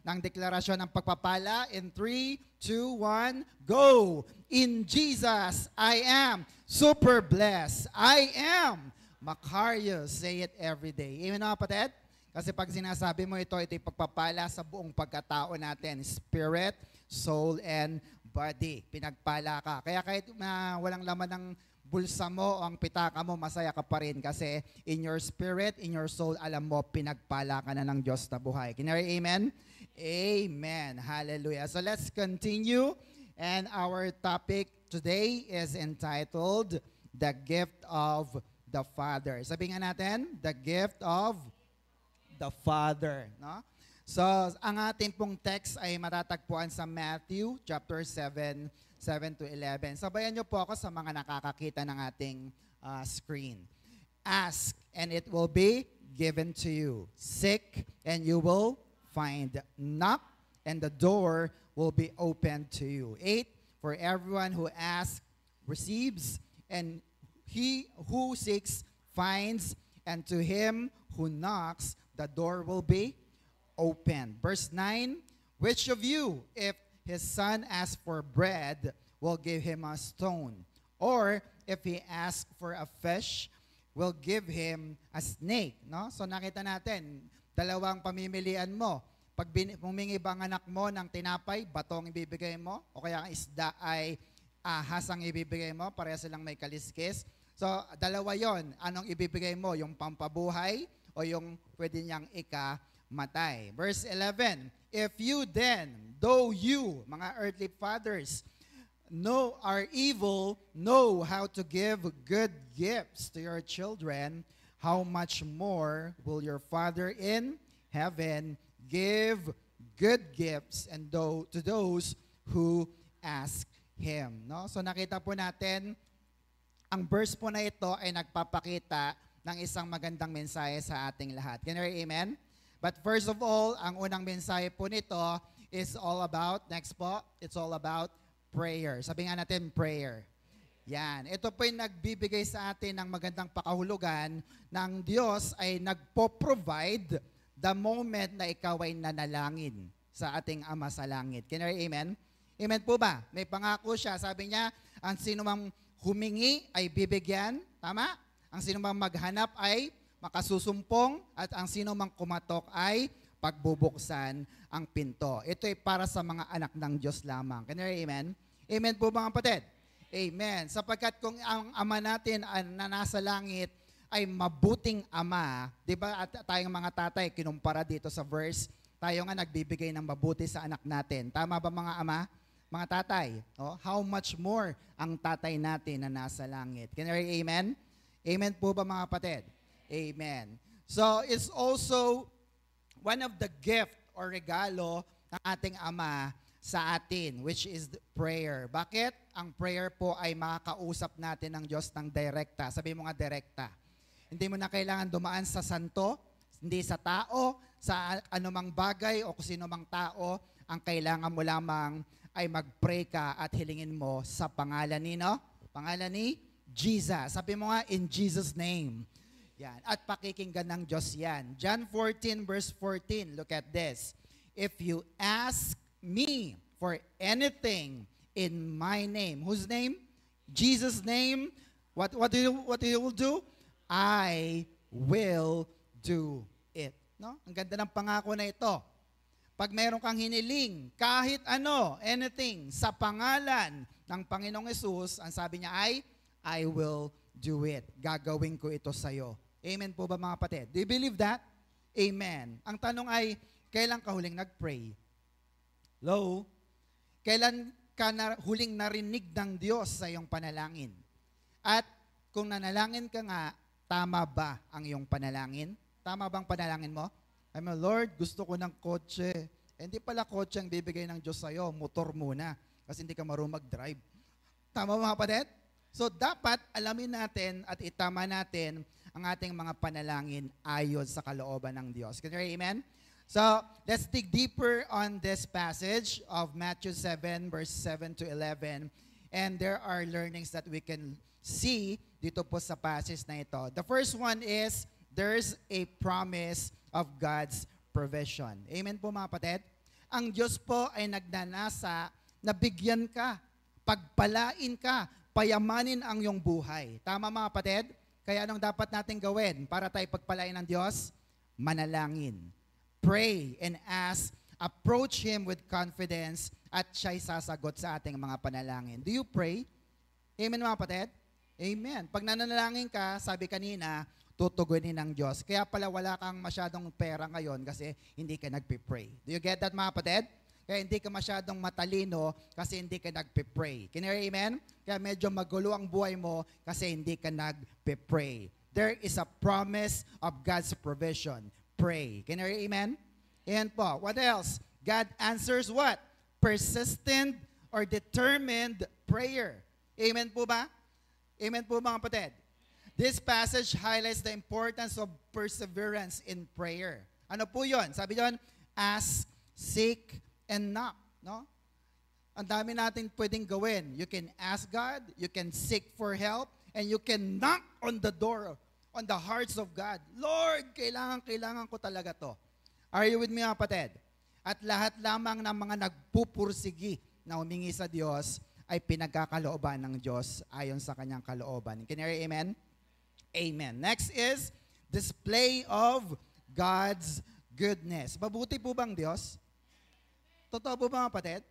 ng deklarasyon ng pagpapala. In 3, 2, 1, go! In Jesus, I am super blessed. I am Macarius. Say it every day. Amen mga kapatid? Kasi pag sinasabi mo ito'y pagpapala sa buong pagkatao natin. Spirit, soul, and body. Pinagpala ka. Kaya kahit walang laman ng bulsa mo o ang pitaka mo, masaya ka pa rin kasi in your spirit, in your soul, alam mo, pinagpala ka na ng Diyos na buhay. Can you hear amen? Amen. Hallelujah. So let's continue. And our topic today is entitled, The Gift of the Father. Sabihin nga natin, The Gift of the Father. No? So, ang ating pong text ay matatagpuan sa Matthew chapter 7, 7 to 11. Sabayan niyo po ako sa mga nakakakita ng ating screen. Ask, and it will be given to you. Seek, and you will find. Knock, and the door will be opened to you. 8, for everyone who asks receives, and he who seeks finds, and to him who knocks, the door will be opened. Verse 9, which of you, if his son asks for bread, will give him a stone? Or if he asks for a fish, will give him a snake? No? So nakita natin, dalawang pamimilian mo. Pag humingi ba ang anak mo ng tinapay, batong ibibigay mo? O kaya ang isda ay ahas ang ibibigay mo? Pareha silang may kaliskis. So dalawa yon. Anong ibibigay mo? Yung pampabuhay o yung pwede niyang ikamatay? Verse 11, if you then, though you, mga earthly fathers, are evil, know how to give good gifts to your children, how much more will your Father in heaven give good gifts and to those who ask Him? No? So nakita po natin, ang verse po na ito ay nagpapakita ng isang magandang mensahe sa ating lahat. Can you hear amen? But first of all, ang unang mensahe po nito is all about, next po, it's all about prayer. Sabi nga natin, prayer. Yan. Ito po yung nagbibigay sa atin ng magandang pakahulugan ng Diyos ay nagpo-provide the moment na ikaw ay nanalangin sa ating Ama sa Langit. Can you hear amen? Amen po ba? May pangako siya. Sabi niya, ang sino mang humingi ay bibigyan. Tama? Ang sino mang maghanap ay makasusumpong at ang sino mang kumatok ay pagbubuksan ang pinto. Ito ay para sa mga anak ng Diyos lamang. Can you hear amen? Amen po mga kapatid? Amen. Sapagkat kung ang Ama natin na nasa langit ay mabuting Ama, di ba at tayong mga tatay, kinumpara dito sa verse, tayo nga nagbibigay ng mabuti sa anak natin. Tama ba mga ama? Mga tatay? Oh, how much more ang tatay natin na nasa langit? Can you hear amen? Amen po ba mga kapatid? Amen. So, it's also one of the gift or regalo ng ating Ama sa atin, which is prayer. Bakit? Ang prayer po ay makakausap natin ng Diyos ng direkta. Sabi mo nga direkta. Hindi mo na kailangan dumaan sa santo, hindi sa tao, sa anumang bagay o kung sino mang tao. Ang kailangan mo lamang ay mag-pray ka at hilingin mo sa pangalan ni, no? Pangalan ni Jesus. Sabi mo nga, in Jesus' name. Yan. At pakikinggan ng Diyos yan. John 14 verse 14, look at this. If you ask me for anything in my name, whose name? Jesus' name. What do you will do? I will do it. No? Ang ganda ng pangako na ito. Pag mayroon kang hiniling, kahit ano, anything, sa pangalan ng Panginoong Hesus, ang sabi niya ay, I will do it. Gagawin ko ito sa'yo. Amen po ba mga kapatid? Do you believe that? Amen. Ang tanong ay, kailan ka huling nag-pray? Hello? Kailan ka huling narinig ng Diyos sa iyong panalangin? At kung nanalangin ka nga, tama ba ang iyong panalangin? Tama bang panalangin mo? Ay mo, Lord, gusto ko ng kotse. Hindi pala kotse ang bibigay ng Diyos sa'yo, motor muna. Kasi hindi ka marunong mag-drive. Tama mga kapatid? So dapat alamin natin at itama natin ang ating mga panalangin ayon sa kalooban ng Diyos. Can you hear amen? So let's dig deeper on this passage of Matthew 7 verse 7 to 11. And there are learnings that we can see dito po sa passage na ito. The first one is there's a promise of God's provision. Amen po mga kapatid? ang Diyos po ay nagnanasa na bigyan ka, pagpalain ka, payamanin ang iyong buhay. Tama mga kapatid? Kaya anong dapat natin gawin para tayo pagpalain ng Diyos? Manalangin. Pray and ask. Approach Him with confidence at siya'y sasagot sa ating mga panalangin. Do you pray? Amen mga kapatid? Amen. Pag nananalangin ka, sabi kanina, tutugunin ng Diyos. Kaya pala wala kang masyadong pera ngayon kasi hindi ka nagpipray. Do you get that mga kapatid? Kaya hindi ka masyadong matalino kasi hindi ka nagpipray. Can you hear amen? Kaya medyo magulo ang buhay mo kasi hindi ka nagpipray. There is a promise of God's provision. Pray. Can you hear amen? And po, what else? God answers what? Persistent or determined prayer. Amen po ba? Amen po mga kapatid? This passage highlights the importance of perseverance in prayer. Ano po yun? Sabi doon, ask, seek, and knock. No? Ang dami natin pwedeng gawin. You can ask God, you can seek for help, and you can knock on the door, on the hearts of God. Lord, kailangan ko talaga to. Are you with me mga kapatid? At lahat lamang ng mga nagpupursigi na humingi sa Diyos ay pinagkakalooban ng Diyos ayon sa kanyang kalooban. Can you hear amen? Amen. Next is display of God's goodness. Mabuti po bang Diyos? Totoo po mga kapatid?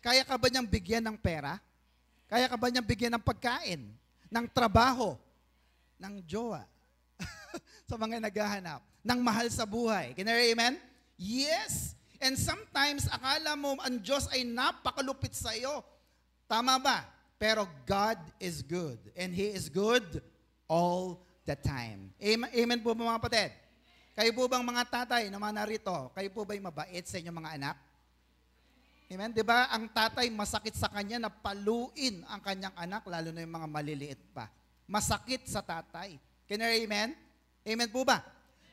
Kaya ka ba niyang bigyan ng pera? Kaya ka ba niyang bigyan ng pagkain? Ng trabaho? Ng jowa? Sa mga naghahanap? Ng mahal sa buhay? Can you hear amen? Yes! And sometimes, akala mo ang Diyos ay napakalupit sa iyo. Tama ba? Pero God is good. And He is good all the time. Amen po mga kapatid? Kayo po bang mga tatay na mga narito, kayo po ba'y mabait sa inyong mga anak? Amen? Diba, ang tatay masakit sa kanya na paluin ang kanyang anak, lalo na yung mga maliliit pa. Masakit sa tatay. Can you hear amen? Amen po ba?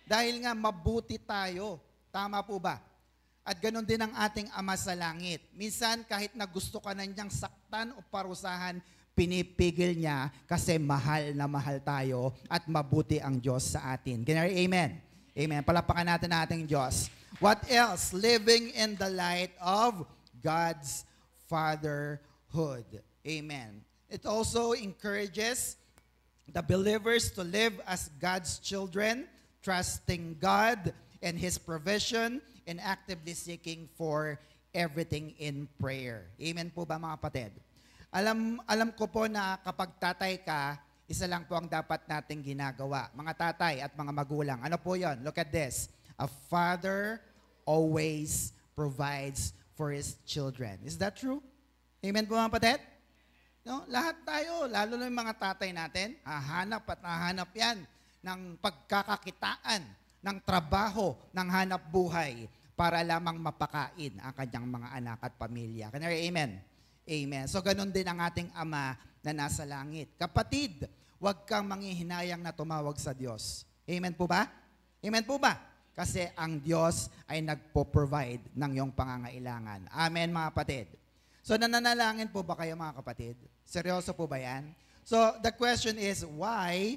Dahil nga mabuti tayo. Tama po ba? At ganoon din ang ating Ama sa langit. Minsan kahit na gusto ka na niyang saktan o parusahan, pinipigil niya kasi mahal na mahal tayo at mabuti ang Diyos sa atin. Can you hear amen? Amen. Palapakan natin ang ating Diyos. What else? Living in the light of God's fatherhood. Amen. It also encourages the believers to live as God's children, trusting God and His provision and actively seeking for everything in prayer. Amen po ba mga kapatid? Alam ko po na kapag tatay ka, isa lang po ang dapat nating ginagawa. Mga tatay at mga magulang. Ano po yon? Look at this. A father always provides for his children. Is that true? Amen po mga kapatid? No? Lahat tayo, lalo na yung mga tatay natin, hahanap at hahanap yan ng pagkakakitaan, ng trabaho, ng hanap buhay para lamang mapakain ang kanyang mga anak at pamilya. Can you hear amen? Amen. So ganun din ang ating Ama na nasa langit. Kapatid, huwag kang manghihinayang na tumawag sa Diyos. Amen po ba? Amen po ba? Kasi ang Diyos ay nagpo-provide ng iyong pangangailangan. Amen mga kapatid. So nananalangin po ba kayo mga kapatid? Seryoso po ba yan? So the question is, why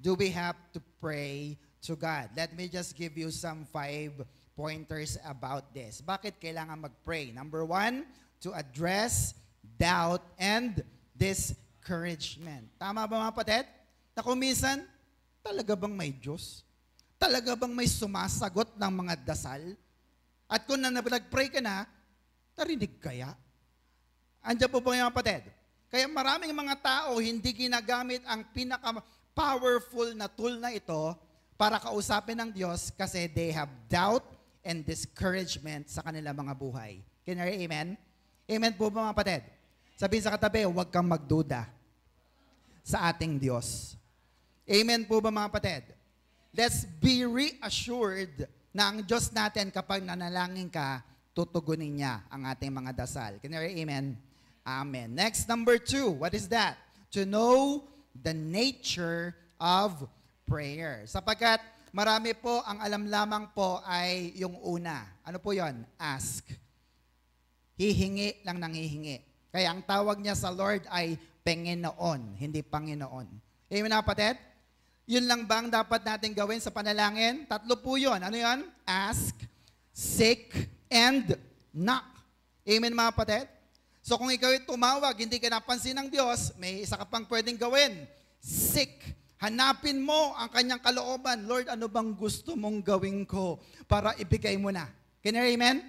do we have to pray to God? Let me just give you some 5 pointers about this. Bakit kailangan mag-pray? Number 1, to address doubt and discouragement. Tama ba mga kapatid? Na kung minsan, talaga bang may Diyos? Talaga bang may sumasagot ng mga dasal? At kung nag-pray ka na, narinig kaya? Andiyan po po mga kapatid. Kaya maraming mga tao hindi ginagamit ang pinaka-powerful na tool na ito para kausapin ng Diyos kasi they have doubt and discouragement sa kanilang mga buhay. Can you hear amen? Amen po ba mga kapatid? Sabihin sa katabi, huwag kang magduda sa ating Diyos. Amen po ba mga kapatid? Let's be reassured na ang Diyos natin kapag nanalangin ka, tutugunin niya ang ating mga dasal. Can you hear amen? Amen. Next, number 2. What is that? To know the nature of prayer. Sapagkat marami po, ang alam lamang po ay yung una. Ano po yon? Ask. Hihingi lang nang hihingi. Kaya ang tawag niya sa Lord ay Panginoon, hindi Panginoon. Amen na kapatid? Yun lang ba ang dapat natin gawin sa panalangin? 3 po yun. Ano yun? Ask, seek, and knock. Amen mga kapatid? So kung ikaw ay tumawag, hindi ka napansin ng Diyos, may isa ka pang pwedeng gawin. Seek. Hanapin mo ang kanyang kalooban. Lord, ano bang gusto mong gawin ko para ibigay mo na? Can you hear amen?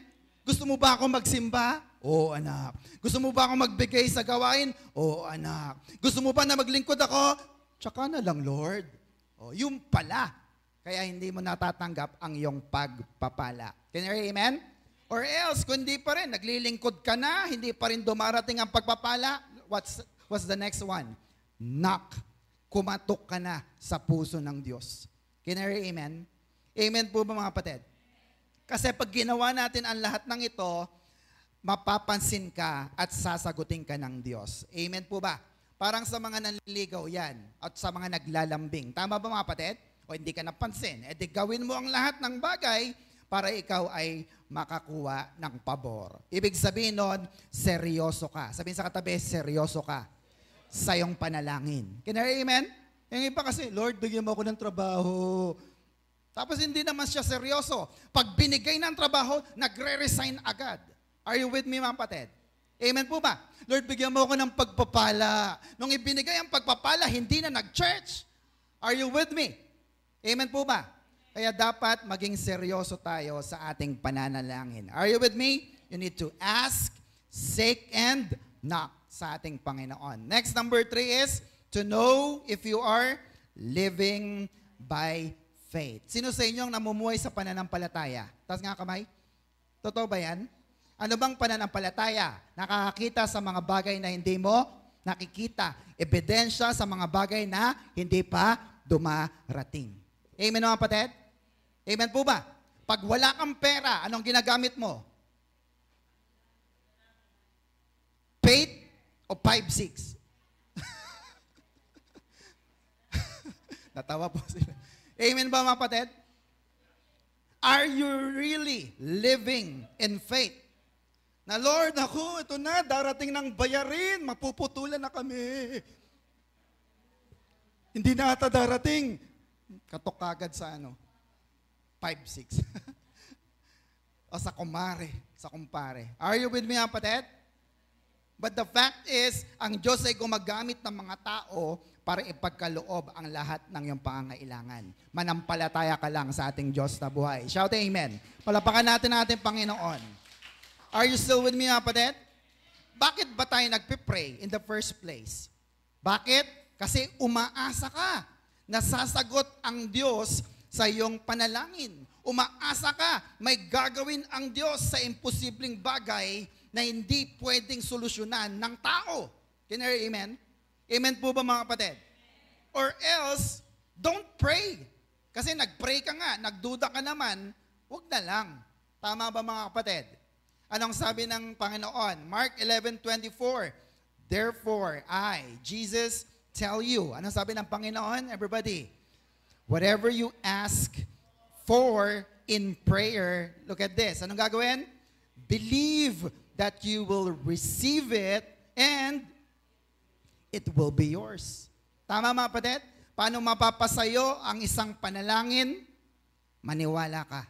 Gusto mo ba ako magsimba? Oo, anak. Gusto mo ba ako magbigay sa gawain? Oo, anak. Gusto mo ba na maglingkod ako? Tsaka na lang, Lord. O, yung pala. Kaya hindi mo natatanggap ang iyong pagpapala. Can you hear amen? Or else, kung hindi pa rin, naglilingkod ka na, hindi pa rin dumarating ang pagpapala, what's the next one? Knock. Kumatok ka na sa puso ng Diyos. Can you hear amen? Amen po ba mga kapatid? Kasi pag ginawa natin ang lahat ng ito, mapapansin ka at sasagutin ka ng Diyos. Amen po ba? Parang sa mga nanliligaw yan at sa mga naglalambing. Tama ba mga kapatid? O hindi ka napansin. E di gawin mo ang lahat ng bagay para ikaw ay makakuha ng pabor. Ibig sabihin nun, seryoso ka. Sabihin sa katabi, seryoso ka sa iyong panalangin. Can you hear amen? Yung iba kasi, Lord, bigyan mo ako ng trabaho. Tapos hindi naman siya seryoso. Pag binigay ng trabaho, nagre-resign agad. Are you with me mga kapatid? Amen po ba? Lord, bigyan mo ako ng pagpapala. Nung ibinigay ang pagpapala, hindi na nag-church. Are you with me? Amen po ba? Kaya dapat maging seryoso tayo sa ating pananalangin. Are you with me? You need to ask, seek, and knock sa ating Panginoon. Next, number 3 is to know if you are living by faith. Sino sa inyong namumuhay sa pananampalataya? Taas nga kamay. Totoo ba yan? Ano bang pananampalataya? Nakakakita sa mga bagay na hindi mo nakikita. Ebidensya sa mga bagay na hindi pa dumarating. Amen mga kapatid? Amen po ba? Pag wala kang pera, anong ginagamit mo? Faith o 5-6? Natawa po sila. Amen ba mga kapatid? Are you really living in faith? Na Lord, ako, ito na, darating ng bayarin, mapuputulan na kami. Hindi na ata darating. Katok kagad sa 5-6. O sa kumpare. Are you with me mga kapatid? But the fact is, ang Diyos ay gumagamit ng mga tao para ipagkaloob ang lahat ng iyong pangangailangan. Manampalataya ka lang sa ating Diyos na buhay. Shout amen. Palapakan natin ang ating Panginoon. Are you still with me, mga kapatid? Bakit ba tayo nagpipray in the first place? Bakit? Kasi umaasa ka. Nasasagot ang Diyos sa iyong panalangin. Umaasa ka, may gagawin ang Diyos sa imposibleng bagay na hindi pwedeng solusyonan ng tao. Can you hear amen? Amen po ba mga kapatid? Or else, don't pray. Kasi nag-pray ka nga, nagduda ka naman, huwag na lang. Tama ba mga kapatid? Anong sabi ng Panginoon? Mark 11:24, therefore, I, Jesus, tell you. Anong sabi ng Panginoon? Everybody, whatever you ask for in prayer, look at this. Anong gagawin? Believe that you will receive it and it will be yours. Tama mga kapatid? Paano mapapasayo ang isang panalangin? Maniwala ka.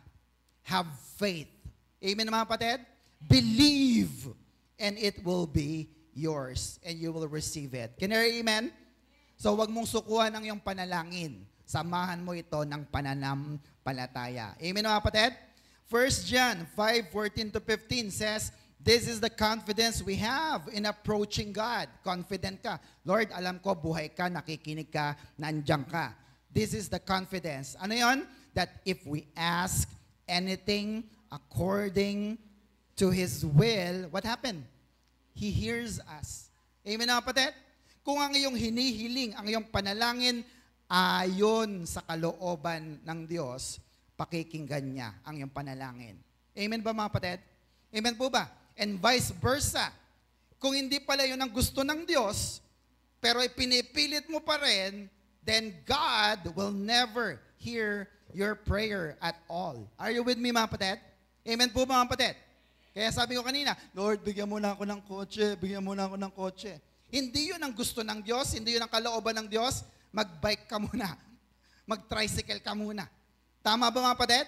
Have faith. Amen mga kapatid? Believe and it will be yours and you will receive it. Can you hear amen? So wag mong sukuhan ang iyong panalangin. Samahan mo ito ng pananampalataya. Amen mga kapatid? 1 John 5:14-15 says, this is the confidence we have in approaching God. Confident ka. Lord, alam ko, buhay ka, nakikinig ka, nandiyan ka. This is the confidence. Ano yon? That if we ask anything according to His will, what happened? He hears us. Amen na kapatid? Kung ang iyong hinihiling, ang iyong panalangin, ayon sa kalooban ng Diyos, pakikinggan niya ang iyong panalangin. Amen ba mga kapatid? Amen po ba? And vice versa. Kung hindi pala yun ang gusto ng Diyos, pero ipinipilit mo pa rin, then God will never hear your prayer at all. Are you with me mga kapatid? Amen po mga kapatid? Kaya sabi ko kanina, Lord, bigyan mo na ako ng kotse, bigyan mo na ako ng kotse. Hindi yun ang gusto ng Diyos, hindi yun ang kalooban ng Diyos, mag-bike ka muna, mag-tricycle ka muna. Tama ba mga kapatid?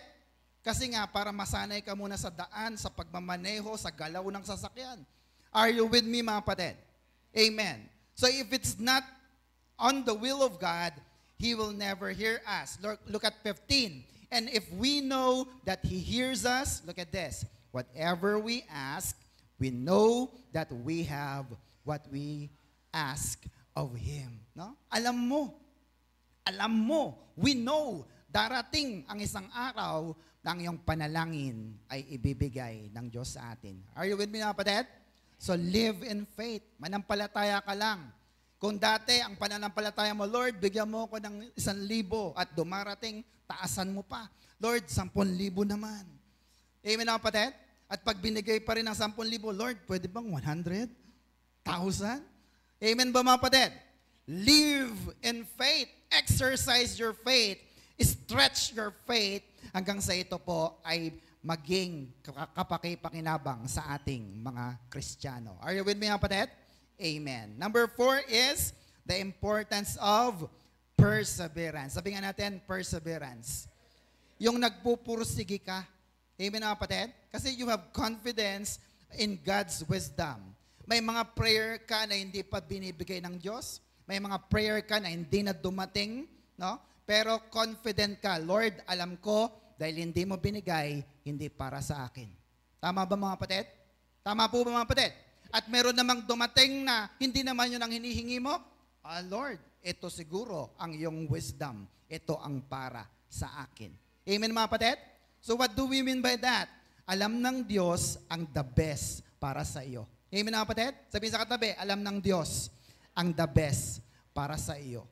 Kasi nga, para masanay ka muna sa daan, sa pagmamaneho, sa galaw ng sasakyan. Are you with me, mga kapatid? Amen. So if it's not on the will of God, He will never hear us. Look at 15. And if we know that He hears us, look at this. Whatever we ask, we know that we have what we ask of Him. No? Alam mo, we know, darating ang isang araw na ang iyong panalangin ay ibibigay ng Diyos sa atin. Are you with me, mga kapatid? So live in faith. Manampalataya ka lang. Kung dati ang pananampalataya mo, Lord, bigyan mo ako ng 1,000 at dumarating, taasan mo pa. Lord, 10,000 naman. Amen, mga kapatid? At pag binigay pa rin ng 10,000, Lord, pwede bang 100,000? Amen ba, mga kapatid? Live in faith. Exercise your faith. Stretch your faith hanggang sa ito po ay maging kapaki-pakinabang sa ating mga Kristiyano. Are you with me, mga kapatid? Amen. Number 4 is the importance of perseverance. Sabi nga natin, perseverance. Yung nagpupursige ka. Amen, mga kapatid? Kasi you have confidence in God's wisdom. May mga prayer ka na hindi pa binibigay ng Diyos. May mga prayer ka na hindi na dumating, no? Pero confident ka, Lord, alam ko, dahil hindi mo binigay, hindi para sa akin. Tama ba, mga kapatid? Tama po ba, mga kapatid? At meron namang dumating na hindi naman yun ang hinihingi mo, Lord, ito siguro ang iyong wisdom. Ito ang para sa akin. Amen, mga kapatid? So what do we mean by that? Alam ng Diyos ang the best para sa iyo. Amen, mga kapatid? Sabihin sa katabi, alam ng Diyos ang the best para sa iyo.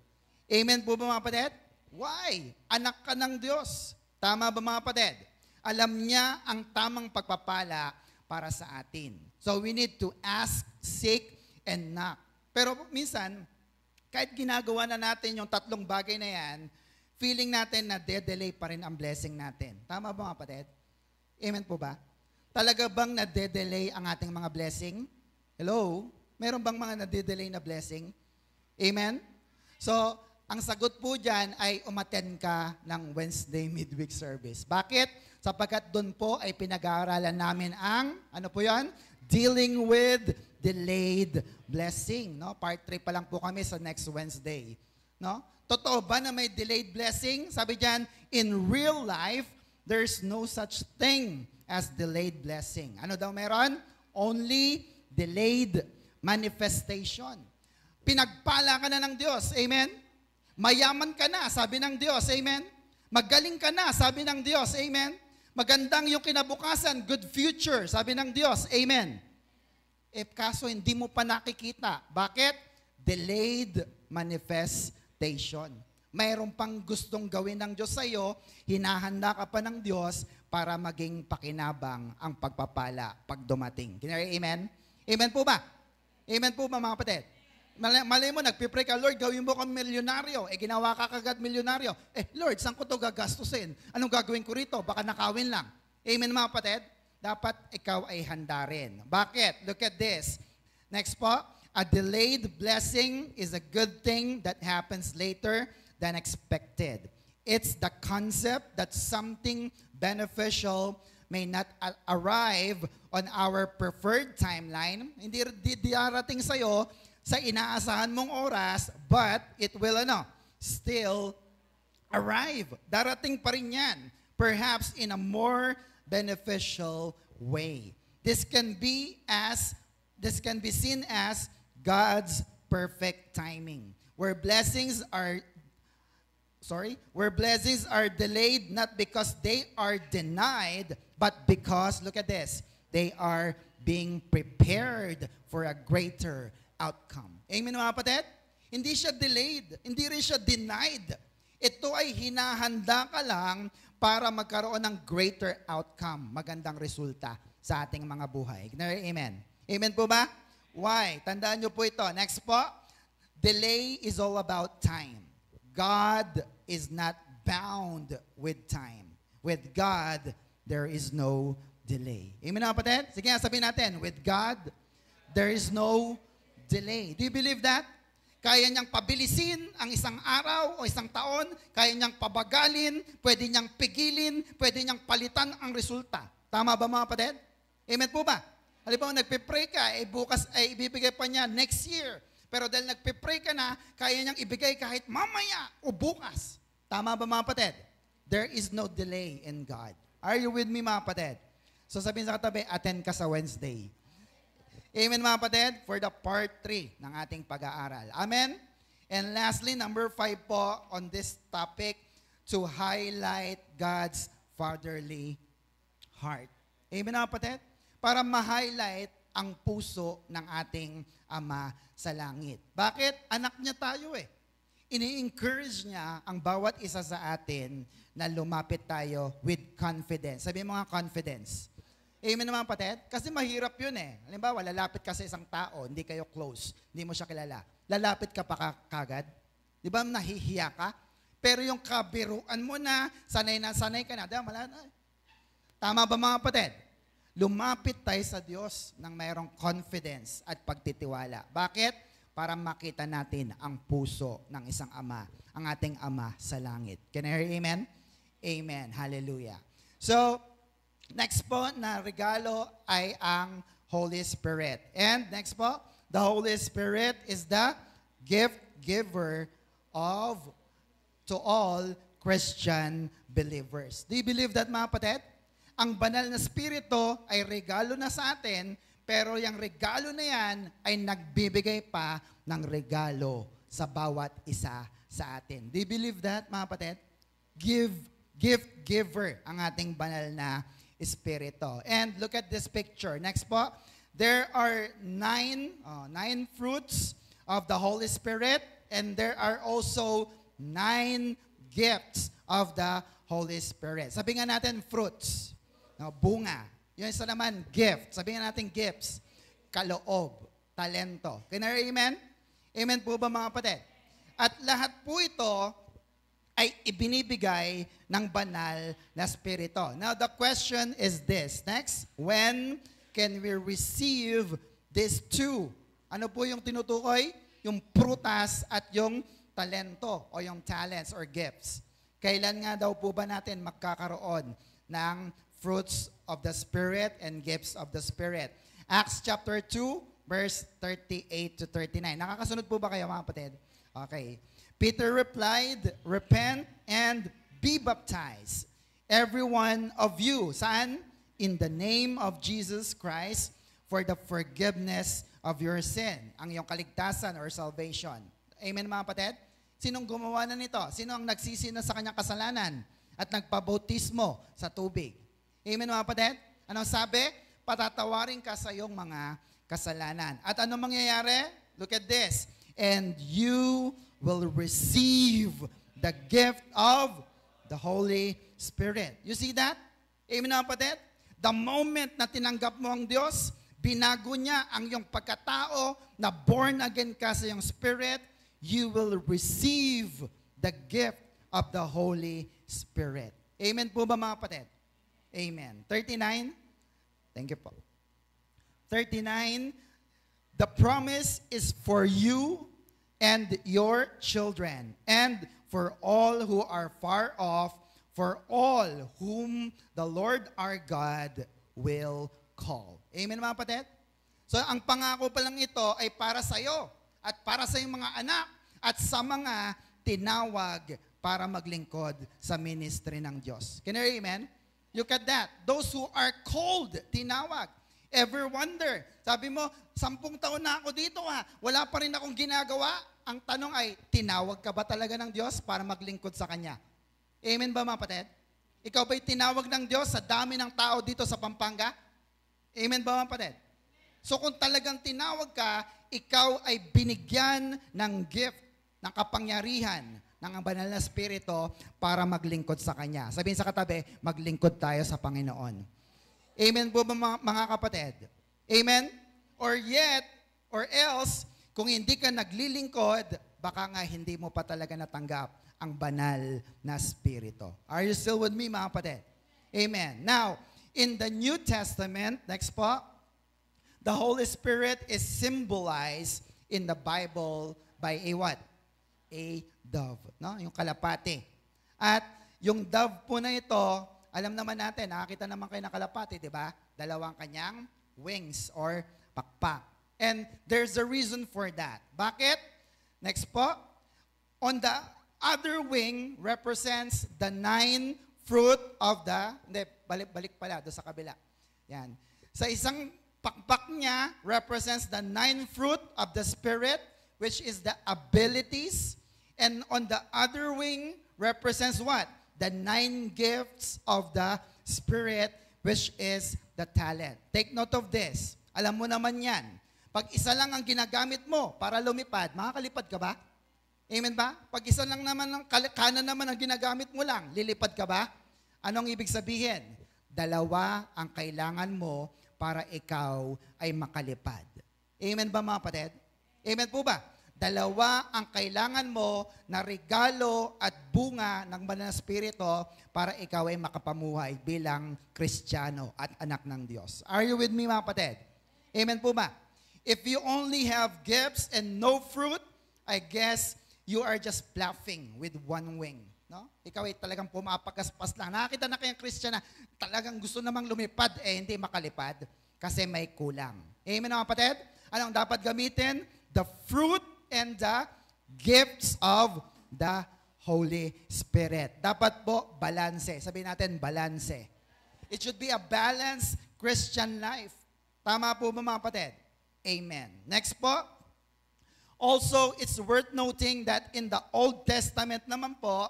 Amen po ba, mga kapatid? Why? Anak ka ng Diyos. Tama ba, mga kapatid? Alam niya ang tamang pagpapala para sa atin. So we need to ask, seek, and knock. Pero minsan, kahit ginagawa na natin yung 3 bagay na yan, feeling natin na de-delay pa rin ang blessing natin. Tama ba, mga kapatid? Amen po ba? Talaga bang na-delay ang ating mga blessing? Hello? Meron bang mga na-delay na blessing? Amen? So, ang sagot po dyan ay umattend ka ng Wednesday midweek service. Bakit? Sapagkat doon po ay pinag-aaralan namin ang, ano po yan? Dealing with delayed blessing. No? Part 3 pa lang po kami sa next Wednesday. No? Totoo ba na may delayed blessing? Sabi dyan, in real life, there's no such thing as delayed blessing. Ano daw meron? Only delayed manifestation. Pinagpala ka na ng Diyos. Amen? Mayaman ka na, sabi ng Diyos. Amen? Magaling ka na, sabi ng Diyos. Amen? Magandang yung kinabukasan, good future, sabi ng Diyos. Amen? Kaso hindi mo pa nakikita. Bakit? Delayed manifestation. Mayroon pang gustong gawin ng Diyos sa iyo, hinahanda ka pa ng Diyos para maging pakinabang ang pagpapala pag dumating. Amen? Amen po ba? Amen po ba, mga kapatid? Malay mo, nagpipray ka, Lord, gawin mo kang milyonaryo. Ginawa ka kagad milyonaryo. Lord, saan ko to gagastusin? Anong gagawin ko rito? Baka nakawin lang. Amen, mga kapatid? Dapat ikaw ay handa rin. Bakit? Look at this. Next po, a delayed blessing is a good thing that happens later than expected. It's the concept that something beneficial may not arrive on our preferred timeline. Hindi darating sa'yo sa inaasahan mong oras, but it will still arrive. Darating pa rin yan, perhaps in a more beneficial way. This can be seen as God's perfect timing, where blessings are delayed not because they are denied, but because, look at this, they are being prepared for a greater outcome. Amen, mga kapatid? Hindi siya delayed. Hindi rin siya denied. Ito ay hinahanda ka lang para magkaroon ng greater outcome, magandang resulta sa ating mga buhay. Amen. Amen po ba? Why? Tandaan nyo po ito. Next po, delay is all about time. God is not bound with time. With God, there is no delay. Amen, mga kapatid? Sige nga, sabihin natin, with God, there is no delay. Do you believe that? Kaya niyang pabilisin ang isang araw o isang taon, kaya niyang pabagalin, pwede niyang pigilin, pwede niyang palitan ang resulta. Tama ba mga kapatid? Amen po ba? Halimbawa, nagpe-pray ka, bukas ay ibibigay pa niya next year. Pero dahil nagpe-pray ka na, kaya niyang ibigay kahit mamaya o bukas. Tama ba mga kapatid? There is no delay in God. Are you with me mga kapatid? So sabihin sa katabi, attend ka sa Wednesday. Amen mga kapatid, for the part 3 ng ating pag-aaral. Amen? And lastly, number 5 po on this topic, to highlight God's fatherly heart. Amen mga kapatid? Para ma-highlight ang puso ng ating Ama sa langit. Bakit? Anak niya tayo eh. Ini-encourage niya ang bawat isa sa atin na lumapit tayo with confidence. Sabi mo nga confidence. Amen naman kapatid? Kasi mahirap yun eh. Halimbawa, lalapit ka sa isang tao, hindi kayo close, hindi mo siya kilala. Lalapit ka pa kagad. Di ba nahihiya ka? Pero yung kabiruan mo na sanay ka na. Diba? Tama ba mga kapatid? Lumapit tayo sa Diyos ng mayroong confidence at pagtitiwala. Bakit? Para makita natin ang puso ng isang ama, ang ating Ama sa langit. Can I hear amen? Amen. Hallelujah. So, next po na regalo ay ang Holy Spirit. And next po, the Holy Spirit is the gift giver to all Christian believers. Do you believe that mga kapatid? Ang banal na Espiritu ay regalo na sa atin, pero yung regalo na yan ay nagbibigay pa ng regalo sa bawat isa sa atin. Do you believe that mga kapatid? Gift giver ang ating banal na Espiritu. And look at this picture. Next po, there are nine fruits of the Holy Spirit, and there are also 9 gifts of the Holy Spirit. Sabi nga natin fruits, bunga. Yung isa naman, gift. Sabi nga natin gifts, kaloob, talento. Can I hear amen? Amen po ba mga kapatid? At lahat po ito ay ibinibigay ng banal na Espiritu. Now, the question is this. Next, when can we receive these 2? Ano po yung tinutukoy? Yung prutas at yung talento o yung talents or gifts. Kailan nga daw po ba natin magkakaroon ng fruits of the Spirit and gifts of the Spirit? Acts chapter 2, verse 38 to 39. Nakakasunod po ba kayo mga kapatid? Okay. Peter replied, repent and be baptized, every one of you. Saan? In the name of Jesus Christ for the forgiveness of your sin. Ang iyong kaligtasan or salvation. Amen mga kapatid? Sinong gumawa na nito? Sino ang nagsisi na sa kanyang kasalanan at nagpabautismo sa tubig? Amen mga kapatid? Anong sabi? Patatawarin ka sa iyong mga kasalanan. At anong mangyayari? Look at this. And you will receive the gift of the Holy Spirit. You see that? Amen mga kapatid? The moment na tinanggap mo ang Diyos, binago niya ang iyong pagkatao, na born again ka sa iyong spirit, you will receive the gift of the Holy Spirit. Amen po ba mga kapatid? Amen. 39. Thank you po. 39. The promise is for you and your children, and for all who are far off, for all whom the Lord our God will call. Amen mga kapatid? So ang pangako pa lang ito ay para sa iyo at para sa iyong mga anak at sa mga tinawag para maglingkod sa ministry ng Diyos. Can you hear amen? Look at that. Those who are called, tinawag. Ever wonder? Sabi mo, 10 taon na ako dito wala pa rin akong ginagawa. Ang tanong ay, tinawag ka ba talaga ng Diyos para maglingkod sa Kanya? Amen ba mga kapatid? Ikaw ba'y tinawag ng Diyos sa dami ng tao dito sa Pampanga? Amen ba mga kapatid? So kung talagang tinawag ka, ikaw ay binigyan ng gift, ng kapangyarihan, ng banal na Espiritu para maglingkod sa Kanya. Sabihin sa katabi, maglingkod tayo sa Panginoon. Amen po ba mga kapatid? Amen? Or else, kung hindi ka naglilingkod, baka nga hindi mo pa talaga natanggap ang banal na Espiritu. Are you still with me mga kapatid? Amen. Now, in the New Testament, next po, the Holy Spirit is symbolized in the Bible by a what? A dove. No? Yung kalapati. At yung dove po na ito, alam naman natin, nakakita naman kayo ng kalapati, di ba? Dalawang kanyang wings or pakpak. And there's a reason for that. Bakit? Next po. On the other wing represents the 9 fruit of the, hindi, balik pala, doon sa kabila. Yan. Sa isang pakpak niya represents the 9 fruit of the Spirit, which is the abilities. And on the other wing represents what? The 9 gifts of the Spirit, which is the talent. Take note of this. Alam mo naman yan. Pag isa lang ang ginagamit mo para lumipad, makakalipad ka ba? Amen ba? Pag isa lang naman, kanan naman ang ginagamit mo lang, lilipad ka ba? Anong ibig sabihin? Dalawa ang kailangan mo para ikaw ay makalipad. Amen ba mga kapatid? Amen po ba? Dalawa ang kailangan mo na regalo at bunga ng banal na spirito para ikaw ay makapamuhay bilang Kristiyano at anak ng Diyos. Are you with me mga kapatid? Amen po ba? If you only have gifts and no fruit, I guess you are just fluffing with one wing. No? Ikaw ay talagang pumapagaspas lang. Nakakita na kayang Christian na talagang gusto namang lumipad, hindi makalipad kasi may kulang. Amen mga kapatid? Anong dapat gamitin? The fruit and the gifts of the Holy Spirit. Dapat po balanse. Sabihin natin, balanse. It should be a balanced Christian life. Tama po ba mga kapatid? Amen. Next po. Also, it's worth noting that in the Old Testament naman po,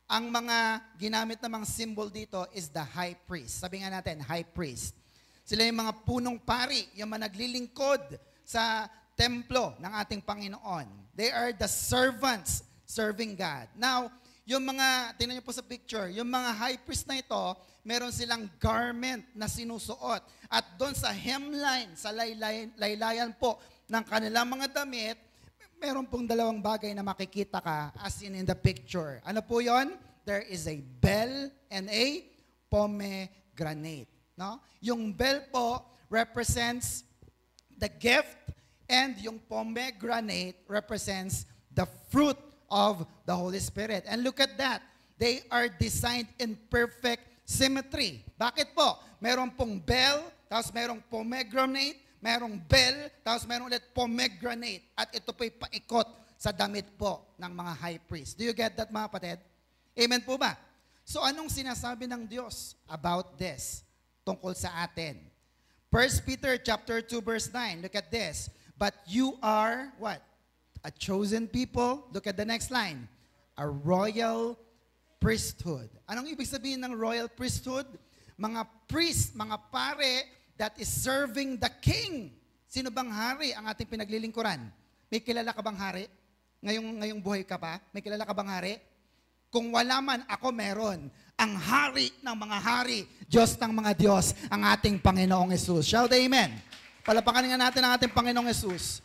ang mga ginamit namang symbol dito is the high priest. Sabi nga natin, high priest. Sila yung mga punong pari, yung mga naglilingkod sa templo ng ating Panginoon. They are the servants serving God. Now, yung mga, tingnan niyo po sa picture, yung mga high priest na ito, meron silang garment na sinusuot. At doon sa hemline, sa laylayan po ng kanilang mga damit, meron pong dalawang bagay na makikita ka as in the picture. Ano po yon? There is a bell and a pomegranate. No? Yung bell po represents the gift and yung pomegranate represents the fruit of the Holy Spirit. And look at that. They are designed in perfect symmetry. Bakit po? Meron pong bell, tapos merong pomegranate, merong bell, tapos meron ulit pomegranate. At ito po'y paikot sa damit po ng mga high priest. Do you get that mga kapatid? Amen po ba? So anong sinasabi ng Diyos about this tungkol sa atin? 1 Peter chapter 2 verse 9. Look at this. But you are what? A chosen people. Look at the next line. A royal priesthood. Anong ibig sabihin ng royal priesthood? Mga priest, mga pare that is serving the king. Sino bang hari ang ating pinaglilingkuran? May kilala ka bang hari? Ngayong buhay ka pa? May kilala ka bang hari? Kung wala man, ako meron. Ang hari ng mga hari, Diyos ng mga Diyos, ang ating Panginoong Yesus. Shout amen. Palapakan nga natin ang ating Panginoong Yesus.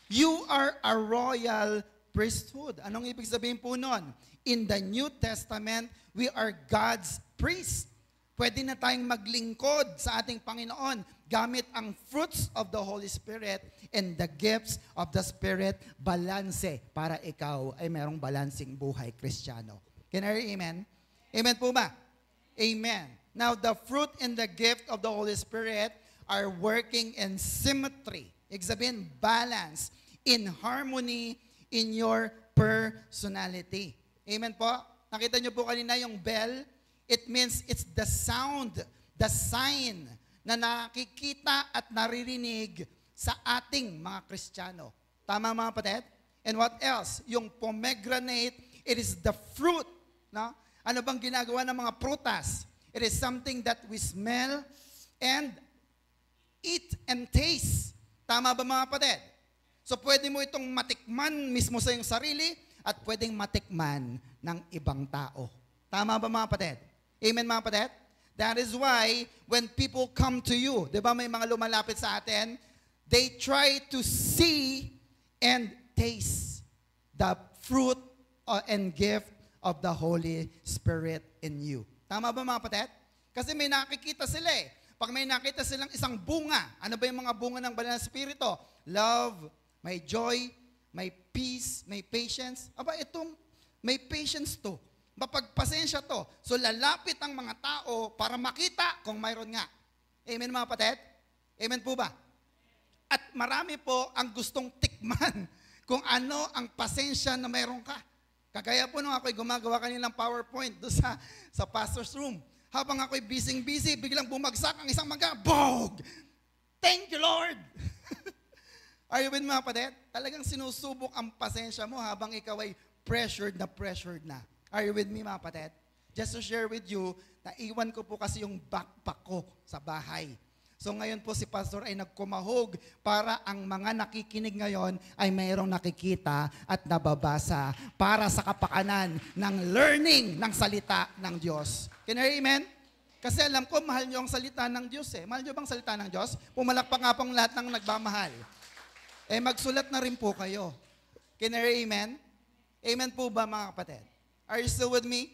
You are a royal priesthood. Anong ibig sabihin po nun? In the New Testament, we are God's priest. Pwede na tayong maglingkod sa ating Panginoon gamit ang fruits of the Holy Spirit and the gifts of the Spirit, balanse para ikaw ay merong balancing buhay Kristiyano. Can I hear amen? Amen po ba? Amen. Now, the fruit and the gift of the Holy Spirit are working in symmetry. Ibig sabihin, balance, in harmony in your personality. Amen po? Nakita niyo po kanina yung bell? It means it's the sound, the sign na nakikita at naririnig sa ating mga Kristiyano. Tama mga kapatid? And what else? Yung pomegranate, it is the fruit. No? Ano bang ginagawa ng mga prutas? It is something that we smell and eat and taste. Tama ba mga kapatid? So pwede mo itong matikman mismo sa iyong sarili at pwedeng matikman ng ibang tao. Tama ba mga kapatid? Amen mga kapatid? That is why when people come to you, di ba may mga lumalapit sa atin, they try to see and taste the fruit and gift of the Holy Spirit in you. Tama ba mga kapatid? Kasi may nakikita sila eh. Pag may nakita silang isang bunga, ano ba yung mga bunga ng banal na spirito? Love, may joy, may peace, may patience. Aba, itong may patience to. Mapagpasensya to. So lalapit ang mga tao para makita kung mayroon nga. Amen mga kapatid? Amen po ba? At marami po ang gustong tikman kung ano ang pasensya na mayroon ka. Kagaya po nung ako'y gumagawa kanilang PowerPoint doon sa pastor's room. Habang ako'y busy, biglang bumagsak ang isang mangga. Bog! Thank you, Lord! Are you with me, mga kapatid? Talagang sinusubok ang pasensya mo habang ikaw ay pressured na. Are you with me, mga kapatid? Just to share with you, naiwan ko po kasi yung backpack ko sa bahay. So ngayon po si Pastor ay nagkumahog para ang mga nakikinig ngayon ay mayroong nakikita at nababasa para sa kapakanan ng learning ng salita ng Diyos. Can you hear amen? Kasi alam ko, mahal nyo ang salita ng Diyos eh. Mahal nyo bang salita ng Diyos? Pumalakpak nga pong lahat ng nagmamahal. Magsulat na rin po kayo. Can you hear amen? Amen po ba mga kapatid? Are you still with me?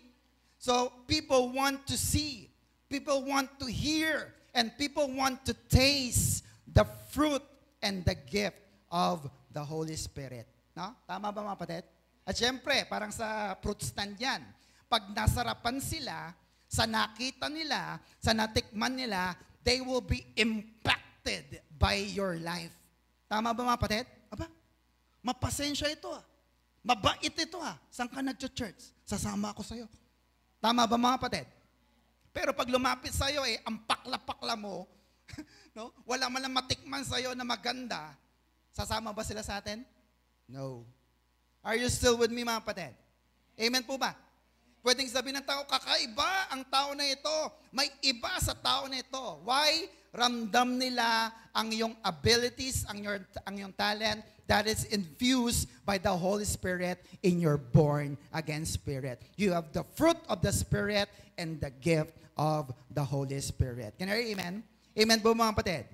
So, people want to see, people want to hear, and people want to taste the fruit and the gift of the Holy Spirit. No? Tama ba mga kapatid? At syempre, parang sa fruit stand yan. Pag nasarapan sila, sa nakita nila, sa natikman nila, they will be impacted by your life. Tama ba mga kapatid? Aba, mapasensya ito ah. Mabait ito ah. Saan ka nag-church? Sasama ako sa'yo. Tama ba mga kapatid? Pero pag lumapit sa'yo ang pakla-pakla mo, no? Wala man lang matikman sa'yo na maganda, sasama ba sila sa atin? No. Are you still with me mga kapatid? Amen po ba? Pwedeng sabihin ng tao, kakaiba ang tao na ito. May iba sa tao na ito. Why? Ramdam nila ang iyong abilities, ang iyong talent that is infused by the Holy Spirit in your born-again spirit. You have the fruit of the Spirit and the gift of the Holy Spirit. Can you hear amen? Amen po mga kapatid?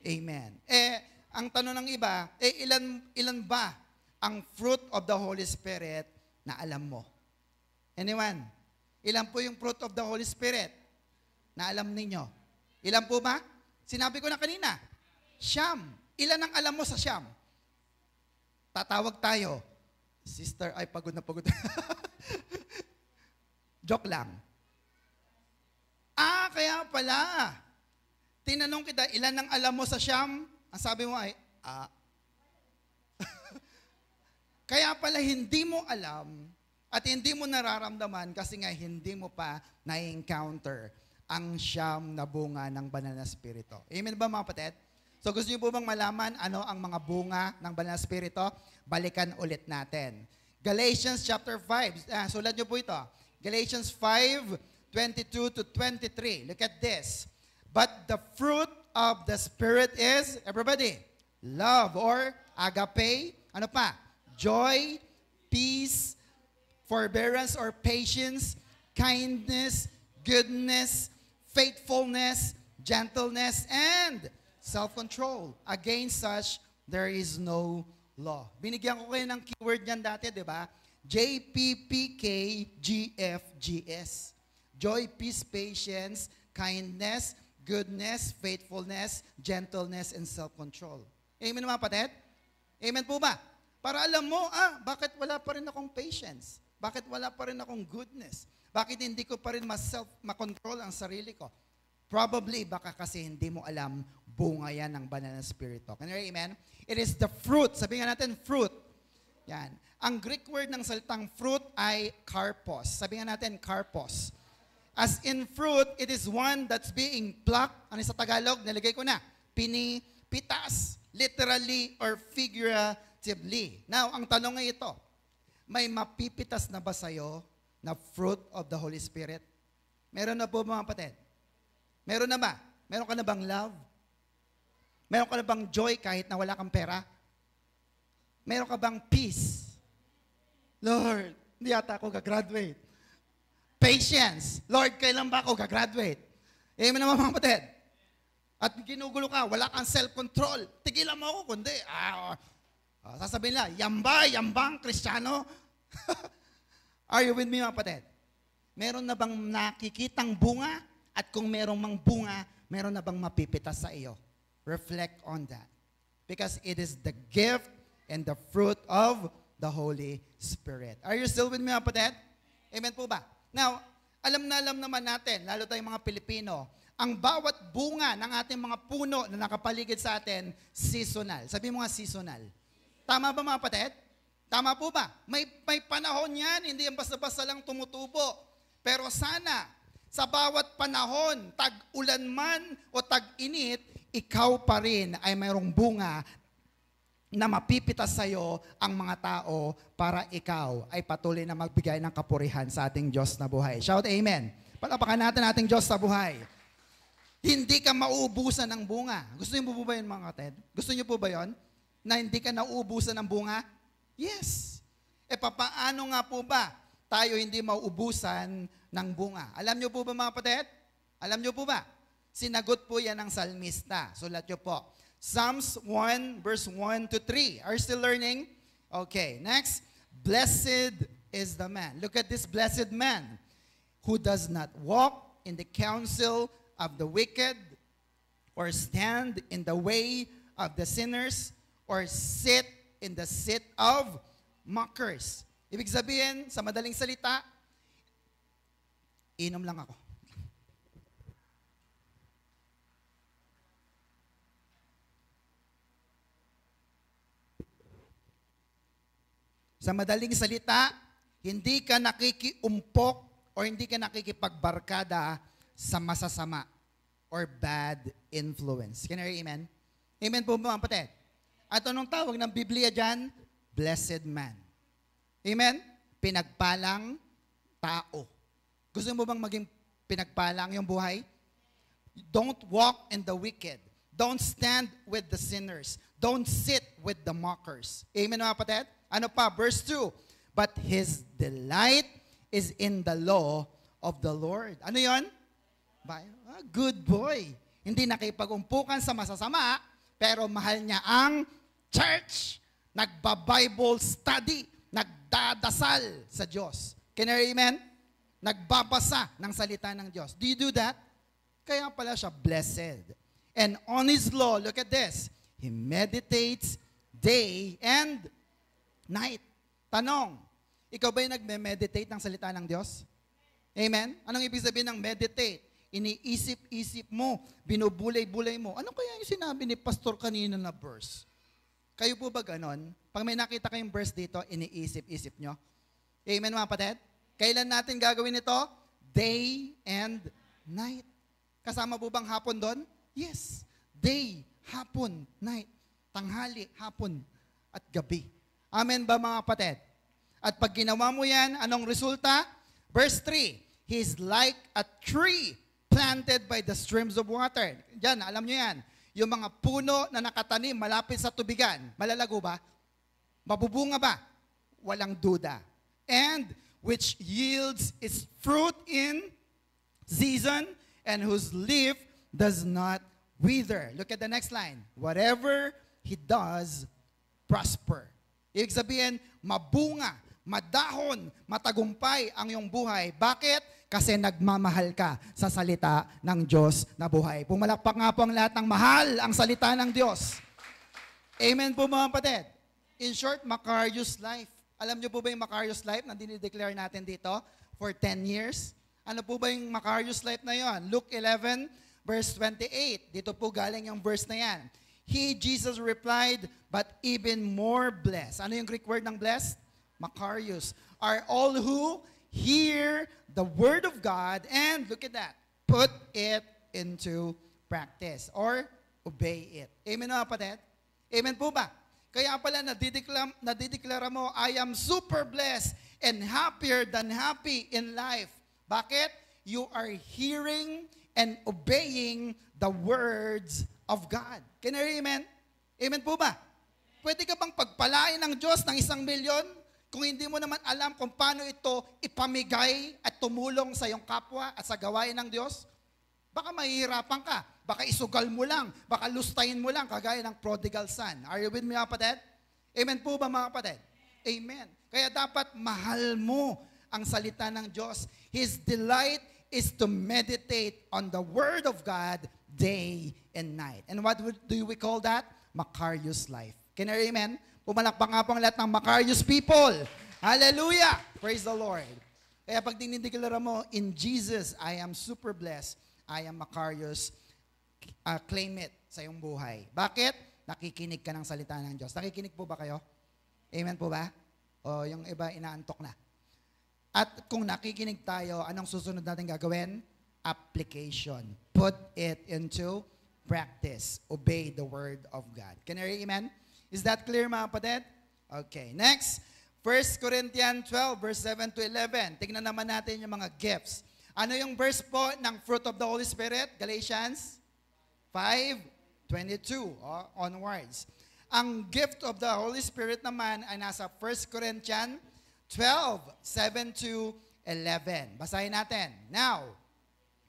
Amen. Ang tanong ng iba, ilan ba ang fruit of the Holy Spirit na alam mo? Anyone? Ilan po yung fruit of the Holy Spirit na alam ninyo? Ilan po ba? Sinabi ko na kanina. Siyam. Ilan ang alam mo sa siyam? Tatawag tayo. Sister, ay pagod na pagod. Joke lang. Kaya pala. Tinanong kita, ilan ang alam mo sa siyam? Ang sabi mo ay, Kaya pala hindi mo alam at hindi mo nararamdaman kasi nga hindi mo pa na-encounter ang siyam na bunga ng banal na spirito. Amen ba mga kapatid? So gusto niyo po bang malaman ano ang mga bunga ng banal na spirito? Balikan ulit natin. Galatians chapter 5. Sulat niyo po ito. Galatians 5:22 to 23. Look at this. But the fruit of the Spirit is, everybody, love or agape. Ano pa? Joy, peace, forbearance or patience, kindness, goodness, faithfulness, gentleness, and self-control. Against such, there is no law. Binigyan ko kayo ng keyword niyan dati, di ba? JPPKGFGS. Joy, peace, patience, kindness, goodness, faithfulness, gentleness, and self-control. Amen mga kapatid? Amen po ba? Para alam mo, bakit wala pa rin akong patience? Bakit wala pa rin akong goodness? Bakit hindi ko pa rin makontrol ang sarili ko? Probably, baka kasi hindi mo alam, bunga yan ng banal na spirito. Can you hear amen? It is the fruit. Sabihin natin, fruit. Yan. Ang Greek word ng salitang fruit ay karpos. Sabihin natin, karpos. As in fruit, it is one that's being plucked. Ano sa Tagalog? Nalagay ko na. Pinipitas. Literally or figuratively. Now, ang tanong ay ito. May mapipitas na ba sa'yo na fruit of the Holy Spirit? Meron na po mga kapatid? Meron na ba? Meron ka na bang love? Meron ka na bang joy kahit na wala kang pera? Meron ka bang peace? Lord, hindi yata ako gagraduate. Patience. Lord, kailan ba ako gagraduate? Amen naman mga kapatid. At ginugulo ka, wala kang self-control. Tigilan mo ako, kundi, sasabihin nila, yambang, Kristiyano. Are you with me mga kapatid? Meron na bang nakikitang bunga? At kung merong mang bunga, meron na bang mapipitas sa iyo? Reflect on that. Because it is the gift and the fruit of the Holy Spirit. Are you still with me, kapatid? Amen po ba? Now, alam naman natin, lalo tayong mga Pilipino, ang bawat bunga ng ating mga puno na nakapaligid sa atin, seasonal. Sabi mo nga, seasonal. Tama ba mga kapatid? Tama po ba? May panahon yan, hindi yan basta-basta lang tumutubo. Pero sana, sa bawat panahon, tag-ulan man o tag-init, ikaw pa rin ay mayroong bunga na mapipitas sa iyo ang mga tao para ikaw ay patuloy na magbigay ng kapurihan sa ating Diyos na buhay. Shout amen. Palapakan natin ating Diyos na buhay. Hindi ka mauubusan ng bunga. Gusto niyo po ba yun, mga kapatid? Gusto niyo po ba yun? Na hindi ka nauubusan ng bunga? Yes. Papaano nga po ba tayo hindi mauubusan ng bunga? Alam niyo po ba, mga kapatid? Alam niyo po ba? Sinagot po yan ng salmista. Sulat niyo po. Psalms 1 verse 1 to 3. Are you still learning? Okay, next. Blessed is the man. Look at this blessed man who does not walk in the counsel of the wicked or stand in the way of the sinners or sit in the seat of mockers. Ibig sabihin, sa madaling salita, inom lang ako. Sa madaling salita, hindi ka nakikiumpok o hindi ka nakikipagbarkada sa masasama or bad influence. Can you hear amen? Amen po mga kapatid. At anong tawag ng Biblia dyan? Blessed man. Amen? Pinagpalang tao. Gusto mo bang maging pinagpalang yung buhay? Don't walk in the wicked. Don't stand with the sinners. Don't sit with the mockers. Amen mga kapatid? Ano pa? Verse 2. But his delight is in the law of the Lord. Ano yon? Good boy. Hindi nakipag-umpukan sa masasama, pero mahal niya ang church. Nagba-Bible study. Nagdadasal sa Diyos. Can you hear amen? Nagbabasa ng salita ng Diyos. Do you do that? Kaya pala siya blessed. And on his law, look at this. He meditates day and night. Tanong, ikaw ba yung nagme-meditate ng salita ng Diyos? Amen? Anong ibig sabihin ng meditate? Iniisip-isip mo, binubulay-bulay mo. Ano kaya yung sinabi ni Pastor kanina na verse? Kayo po ba ganon? Pag may nakita kayong verse dito, iniisip-isip nyo? Amen mga kapatid? Kailan natin gagawin ito? Day and night. Kasama po bang hapon doon? Yes. Day, hapon, night. Tanghali, hapon, at gabi. Amen ba mga kapatid? At pag ginawa mo yan, anong resulta? Verse 3, he is like a tree planted by the streams of water. Diyan, alam nyo yan. Yung mga puno na nakatanim malapit sa tubigan, malalago ba? Mabubunga ba? Walang duda. And which yields its fruit in season and whose leaf does not wither. Look at the next line. Whatever he does, prosper. Ibig sabihin, mabunga, madahon, matagumpay ang iyong buhay. Bakit? Kasi nagmamahal ka sa salita ng Diyos na buhay. Pumalakpak nga po ang lahat ng mahal ang salita ng Diyos. Amen po mga kapatid. In short, Macarius life. Alam niyo po ba yung Macarius life na dinideclare natin dito for 10 years? Ano po ba yung Macarius life na yon? Luke 11 verse 28. Dito po galing yung verse na yan. He, Jesus, replied, but even more blessed. Ano yung Greek word ng blessed? Macarius. Are all who hear the word of God and, look at that, put it into practice or obey it. Amen mga kapatid? Amen po ba? Kaya pala nadideklara mo, I am super blessed and happier than happy in life. Bakit? You are hearing and obeying the words of God. Can you hear amen? Amen po ba? Pwede ka bang pagpalain ng Diyos ng 1 milyon kung hindi mo naman alam kung paano ito ipamigay at tumulong sa iyong kapwa at sa gawain ng Diyos? Baka mahihirapan ka. Baka isugal mo lang. Baka lustayin mo lang kagaya ng prodigal son. Are you with me mga kapatid? Amen po ba mga kapatid? Amen. Kaya dapat mahal mo ang salita ng Diyos. His delight is to meditate on the Word of God day and night. And what do we call that? Macarius life. Can I amen? Pumalakpak nga po ang lahat ng Macarius people. Hallelujah! Praise the Lord. Kaya pag dinideklara mo, in Jesus, I am super blessed. I am Macarius. Claim it sa iyong buhay. Bakit? Nakikinig ka ng salita ng Diyos. Nakikinig po ba kayo? Amen po ba? O yung iba inaantok na. At kung nakikinig tayo, anong susunod natin gagawin? Application. Put it into practice. Obey the word of God. Can you hear amen? Is that clear, mga kapatid? Okay. Next, 1 Corinthians 12, verse 7 to 11. Tingnan naman natin yung mga gifts. Ano yung verse po ng fruit of the Holy Spirit? Galatians 5:22 onwards. Ang gift of the Holy Spirit naman ay nasa 1 Corinthians 12, 7 to 11. Basahin natin. Now,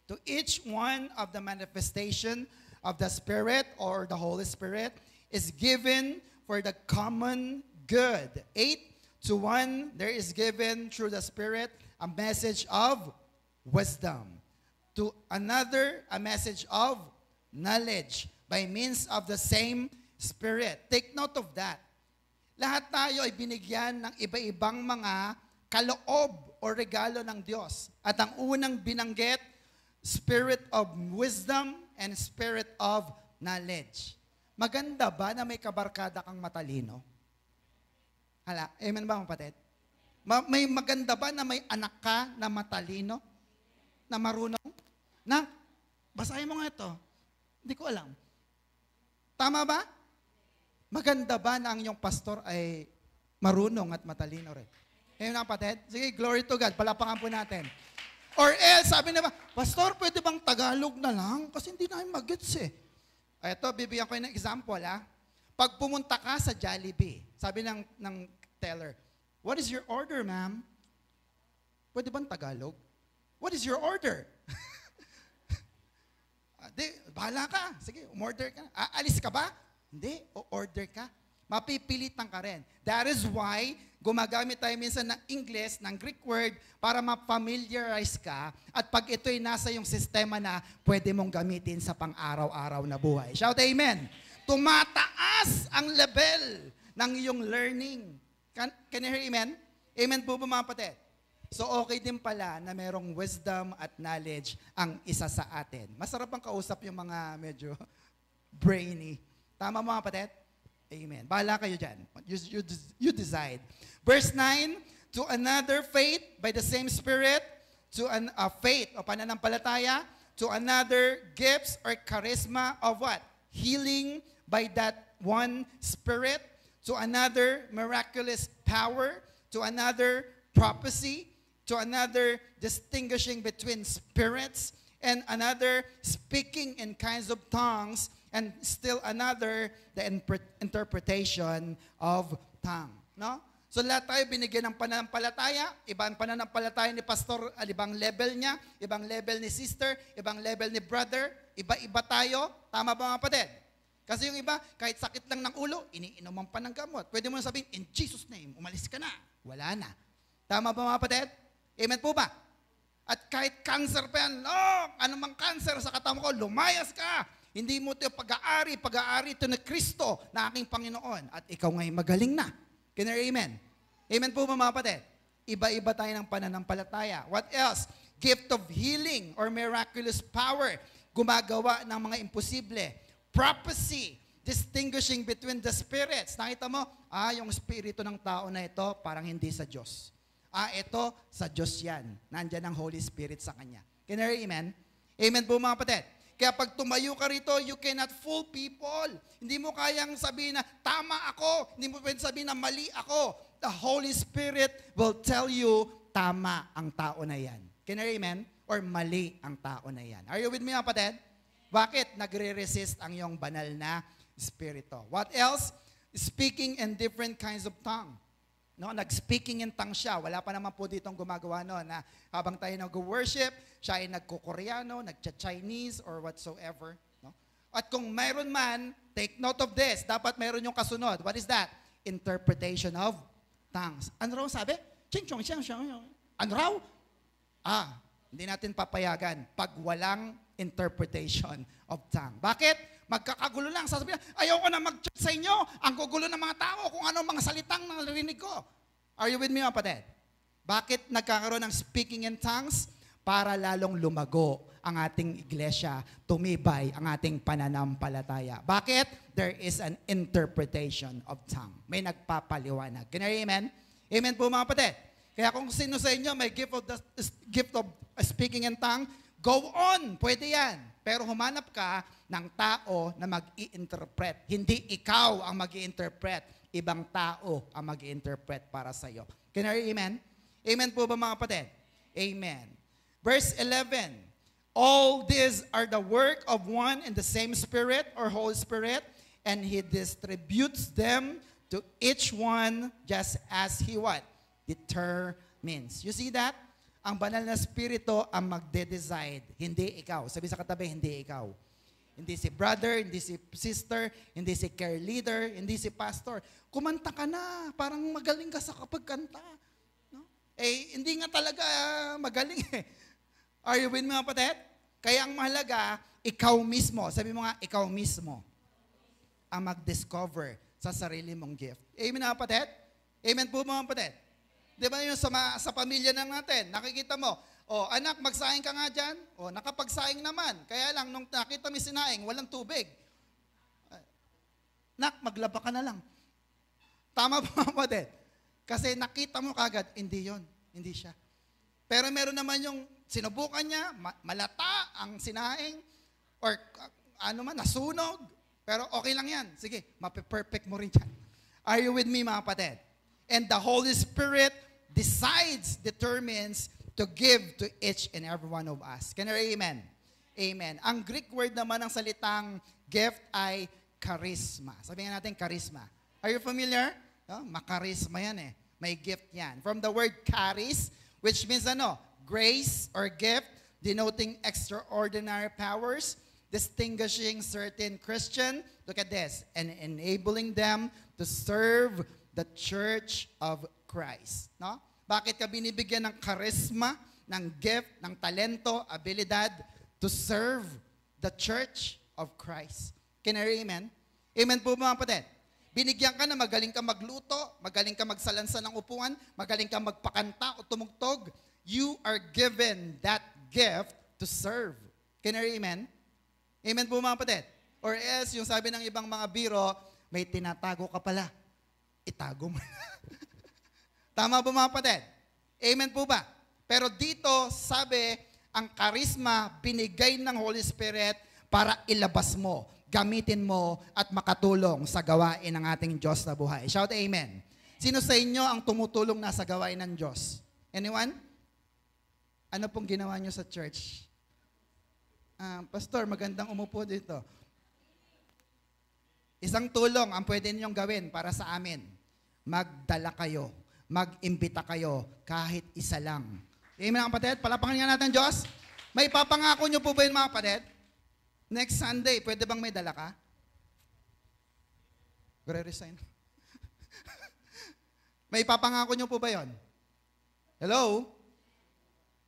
to each one of the manifestation of the Spirit or the Holy Spirit is given for the common good. 8, to one, there is given through the Spirit a message of wisdom. To another, a message of knowledge by means of the same Spirit. Take note of that. Lahat tayo ay binigyan ng iba-ibang mga kaloob o regalo ng Diyos. At ang unang binanggit, Spirit of wisdom and Spirit of knowledge. Maganda ba na may kabarkada kang matalino? Hala, amen ba, kapatid? May maganda ba na may anak ka na matalino? Na marunong? Na, basahin mo nga ito. Hindi ko alam. Tama ba? Maganda ba na ang iyong pastor ay marunong at matalino rin? Amen na, kapatid? Sige, glory to God. Palapakan po natin. Or else, sabi na ba, Pastor, pwede bang Tagalog na lang? Kasi hindi namin mag-gets eh. Ito, bibigyan ko ng example, ha? Pag pumunta ka sa Jollibee, sabi ng teller, what is your order, ma'am? Pwede bang Tagalog? What is your order? Bahala ka. Sige, umorder ka. Aalis ka ba? Hindi, o-order ka. Mapipilitan ka rin. That is why gumagamit tayo minsan ng English, ng Greek word, para ma-familiarize ka. At pag ito'y nasa yung sistema na pwede mong gamitin sa pang-araw-araw na buhay. Shout amen. Tumataas ang level ng iyong learning. Can you hear amen? Amen po ba, mga kapatid? So okay din pala na merong wisdom at knowledge ang isa sa atin. Masarap ang kausap yung mga medyo brainy. Tama, mga kapatid? Amen. Bahala kayo dyan. You decide. Verse 9, to another faith by the same Spirit, to faith o pananampalataya, to another gifts or charisma of what? Healing by that one Spirit, to another miraculous power, to another prophecy, to another distinguishing between spirits, and another speaking in kinds of tongues, and still another, the interpretation of tongue. No? So lahat tayo binigyan ng pananampalataya, ibang pananampalataya ni pastor, ibang level niya, ibang level ni sister, ibang level ni brother, iba-iba tayo. Tama ba, mga kapatid? Kasi yung iba, kahit sakit lang ng ulo, iniinuman pa ng gamot. Pwede mo na sabihin, in Jesus' name, umalis ka na. Wala na. Tama ba, mga kapatid? Amen po ba? At kahit cancer pa yan, anumang cancer sa katawan ko, lumayas ka. Hindi mo ito pag-aari ito na Kristo na aking Panginoon. At ikaw ngayon magaling na. Can you hear amen? Amen po ba, mga kapatid? Iba-iba tayo ng pananampalataya. What else? Gift of healing or miraculous power. Gumagawa ng mga imposible. Prophecy. Distinguishing between the spirits. Nakita mo, yung spirito ng tao na ito parang hindi sa Diyos. Ito sa Diyos yan. Nandyan ang Holy Spirit sa Kanya. Can you hear amen? Amen po, mga kapatid? Kaya pag tumayo ka rito, you cannot fool people. Hindi mo kayang sabihin na tama ako. Hindi mo pwedeng sabihin na mali ako. The Holy Spirit will tell you tama ang tao na yan. Can you hear amen? Or mali ang tao na yan. Are you with me, mga kapatid? Bakit nagre-resist ang iyong banal na spirito? What else? Speaking in different kinds of tongue. No, nag-speaking in tongues siya. Wala pa naman po ditong gumagawa no, na habang tayo nag-worship, siya ay nagko-Koreano, nagcha-Chinese, or whatsoever. No? At kung mayroon man, take note of this. Dapat mayroon yung kasunod. What is that? Interpretation of tongues. Ano raw sabi? Ano raw? Hindi natin papayagan pag walang interpretation of tongue. Bakit? magkakagulo lang. Sasabihin, ayoko na mag-church sa inyo. Ang gugulo ng mga tao kung ano mga salitang narinig ko. Are you with me, mga kapatid? Bakit nagkakaroon ng speaking in tongues? Para lalong lumago ang ating iglesia, tumibay ang ating pananampalataya. Bakit? There is an interpretation of tongue. May nagpapaliwanag. Can you amen? Amen po, mga kapatid. Kaya kung sino sa inyo may gift of speaking in tongue, go on, pwede yan. Pero humanap ka ng tao na mag-i-interpret. Hindi ikaw ang mag-i-interpret. Ibang tao ang mag-i-interpret para sa iyo. Can you amen? Amen po ba, mga kapatid? Amen. Verse 11, all these are the work of one and the same Spirit or Holy Spirit, and He distributes them to each one just as He what? Determines. You see that? Ang banal na Espiritu ang magde-decide, hindi ikaw. Sabi sa katabi, hindi ikaw. Hindi si brother, hindi si sister, hindi si care leader, hindi si pastor. Kumanta ka na, parang magaling ka sa kapagkanta. No? Eh, hindi nga talaga magaling eh. Are you with me, mga kapatid? Kaya ang mahalaga, ikaw mismo, sabi mo nga, ikaw mismo ang mag-discover sa sarili mong gift. Amen, mga kapatid? Amen po, mga kapatid? Di ba yung sa pamilya lang natin, nakikita mo, anak, magsaing ka nga dyan. Nakapagsaing naman. Kaya lang, nung nakita mo sinaing, walang tubig. Nak, maglaba ka na lang. Tama po, mga kapatid? Kasi nakita mo kagad, hindi yon, hindi siya. Pero meron naman yung sinubukan niya, malata ang sinaing, or nasunog. Pero okay lang yan. Sige, mape-perfect mo rin yan. Are you with me, mga kapatid? And the Holy Spirit determines to give to each and every one of us. Can you say amen? Amen. Ang Greek word naman ng salitang gift ay charisma. Sabihin natin charisma. Are you familiar? Makarisma yan eh. May gift yan. From the word charis, which means grace or gift, denoting extraordinary powers, distinguishing certain Christian, look at this, and enabling them to serve the church of Christ. No? Bakit ka binibigyan ng charisma, ng gift, ng talento, abilidad to serve the church of Christ? Can I hear amen? Amen po, mga kapatid. Binigyan ka na magaling ka magluto, magaling ka magsalansa ng upuan, magaling ka magpakanta o tumugtog. You are given that gift to serve. Can I hear amen? Amen po, mga kapatid. Or else, yung sabi ng ibang mga biro, may tinatago ka pala. Itago mo. Tama po, mga kapatid? Amen po ba? Pero dito, sabi, ang karisma binigay ng Holy Spirit para ilabas mo, gamitin mo, at makatulong sa gawain ng ating Diyos na buhay. Shout amen. Sino sa inyo ang tumutulong na sa gawain ng Diyos? Anyone? Ano pong ginawa nyo sa church? Pastor, magandang umupo dito. Isang tulong ang pwede ninyong gawin para sa amin. Magdala kayo. Mag-imbita kayo kahit isa lang. Amen, mga kapatid? Palapakan nga natin, Diyos. May papangako nyo po ba yun, mga kapatid? Next Sunday, pwede bang may dala ka? Re-resign. May papangako nyo po ba yun? Hello?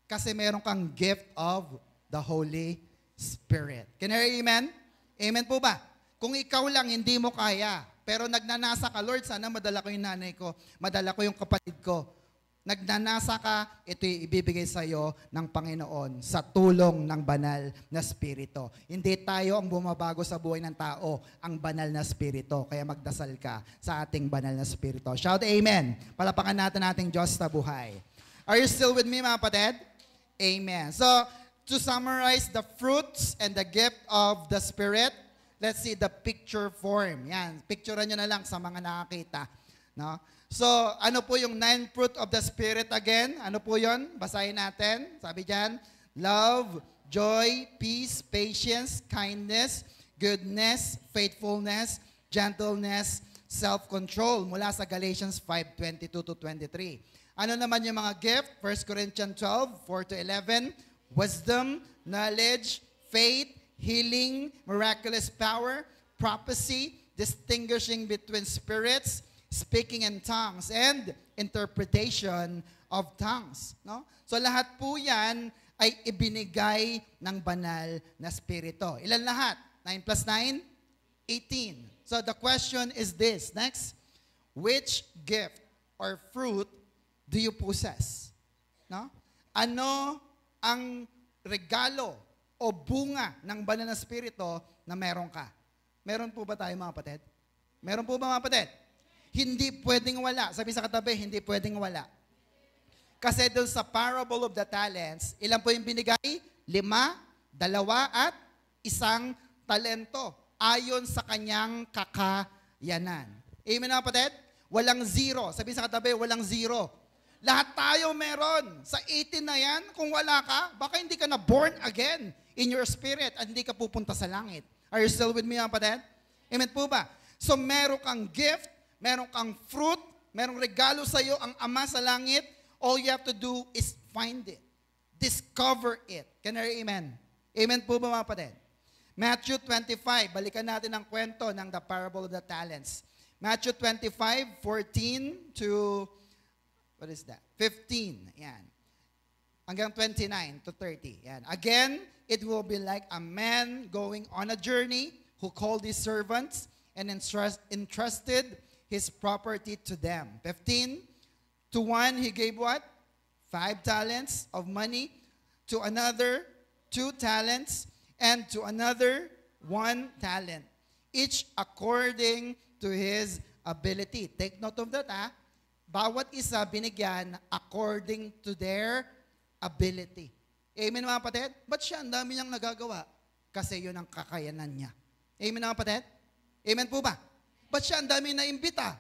Kasi meron kang gift of the Holy Spirit. Can you hear amen? Amen po ba? Kung ikaw lang, hindi mo kaya. Pero nagnanasa ka, Lord, sana madala ko yung nanay ko, madala ko yung kapatid ko. Nagnanasa ka, ito'y ibibigay sa iyo ng Panginoon sa tulong ng banal na Espiritu. Hindi tayo ang bumabago sa buhay ng tao, ang banal na Espiritu. Kaya magdasal ka sa ating banal na Espiritu. Shout amen. Palapakan natin ating Diyos na buhay. Are you still with me, mga kapatid? Amen. So, to summarize the fruits and the gift of the Spirit, let's see the picture form. Yan, picturean nyo na lang sa mga nakakita. No? So, ano po yung 9 fruit of the Spirit again? Ano po yon? Basahin natin. Sabi dyan, love, joy, peace, patience, kindness, goodness, faithfulness, gentleness, self-control. Mula sa Galatians 5:22-23. Ano naman yung mga gift? 1 Corinthians 12:4-11. Wisdom, knowledge, faith, healing, miraculous power, prophecy, distinguishing between spirits, speaking in tongues, and interpretation of tongues. No? So lahat po yan ay ibinigay ng banal na Espiritu. Ilan lahat? 9 plus 9? 18. So the question is this. Next. Which gift or fruit do you possess? No? Ano ang regalo o bunga ng banal na spirito na meron ka? Meron po ba tayo mga kapatid? Meron po ba mga kapatid? Hindi pwedeng wala. Sabi sa katabi, hindi pwedeng wala. Kasi doon sa parable of the talents, ilan po yung binigay? 5, 2, at 1 talento. Ayon sa kanyang kakayanan. Amen mga kapatid? Walang zero. Sabi sa katabi, walang zero. Lahat tayo meron. Sa 18 na yan, kung wala ka, baka hindi ka na born again in your spirit at hindi ka pupunta sa langit. Are you still with me mga kapatid? Amen po ba? So meron kang gift, meron kang fruit, merong regalo sa iyo ang Ama sa langit. All you have to do is find it. Discover it. Can I hear amen? Amen po ba mga kapatid? Matthew 25, balikan natin ang kwento ng the parable of the talents. Matthew 25, 14 to, what is that? 15. Yan. Hanggang 29 to 30. Yan. Again, it will be like a man going on a journey who called his servants and entrusted his property to them. 15, to one he gave what? 5 talents of money. To another, 2 talents. And to another, 1 talent. Each according to his ability. Take note of that, ha? Bawat isa binigyan according to their ability. Amen mga kapatid? Ba't siya ang dami niyang nagagawa? Kasi yun ang kakayanan niya. Amen mga kapatid? Amen po ba? Ba't siya ang dami na imbita?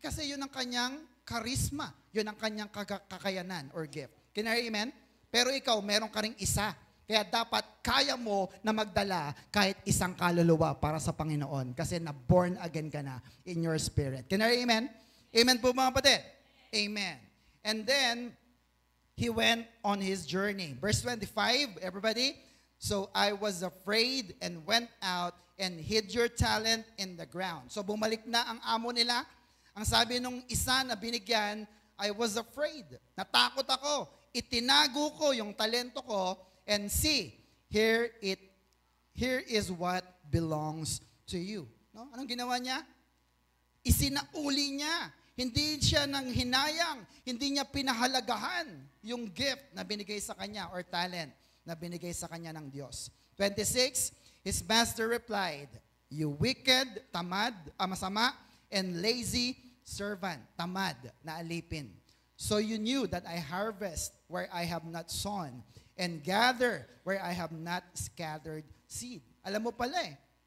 Kasi yun ang kanyang charisma. Yun ang kanyang kakayanan or gift. Can I hear amen? Pero ikaw, meron ka ring isa. Kaya dapat kaya mo na magdala kahit isang kaluluwa para sa Panginoon. Kasi na-born again ka na in your spirit. Can I hear amen? Amen po mga kapatid? Amen. And then, he went on his journey. Verse 25, everybody. So I was afraid and went out and hid your talent in the ground. So bumalik na ang amo nila. Ang sabi nung isa na binigyan, I was afraid. Natakot ako. Itinago ko yung talento ko and see, here is what belongs to you. No? Anong ginawa niya? Isinauli niya. Hindi siya nang hinayang. Hindi niya pinahalagahan yung gift na binigay sa kanya or talent na binigay sa kanya ng Diyos. 26, his master replied, you wicked, tamad, masama, and lazy servant, tamad, na alipin. So you knew that I harvest where I have not sown, and gather where I have not scattered seed. Alam mo pala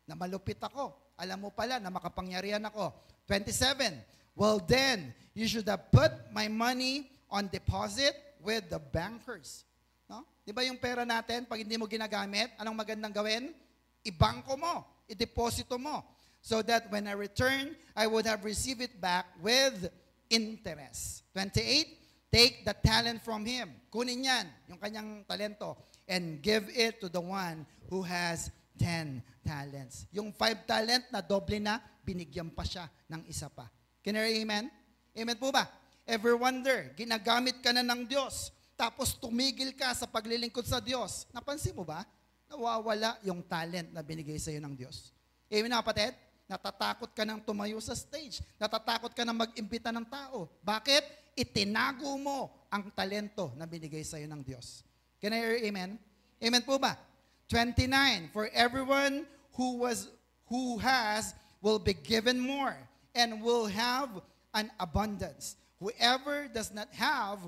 na malupit ako. Alam mo pala na makapangyarihan ako. 27, well then, you should have put my money on deposit with the bankers. No? Di ba yung pera natin, pag hindi mo ginagamit, anong magandang gawin? Ibangko mo, ideposito mo. So that when I return, I would have received it back with interest. 28, take the talent from him. Kunin yan, yung kanyang talento, and give it to the one who has 10 talents. Yung 5 talent na doble na, binigyan pa siya ng isa pa. Can I hear amen? Amen po ba? Ever wonder, ginagamit ka na ng Diyos, tapos tumigil ka sa paglilingkod sa Diyos. Napansin mo ba? Nawawala yung talent na binigay sa iyo ng Diyos. Amen na kapatid? Natatakot ka nang tumayo sa stage. Natatakot ka nang mag-imbita ng tao. Bakit? Itinago mo ang talento na binigay sa iyo ng Diyos. Can I hear amen? Amen po ba? 29, for everyone who has will be given more and will have an abundance. Whoever does not have,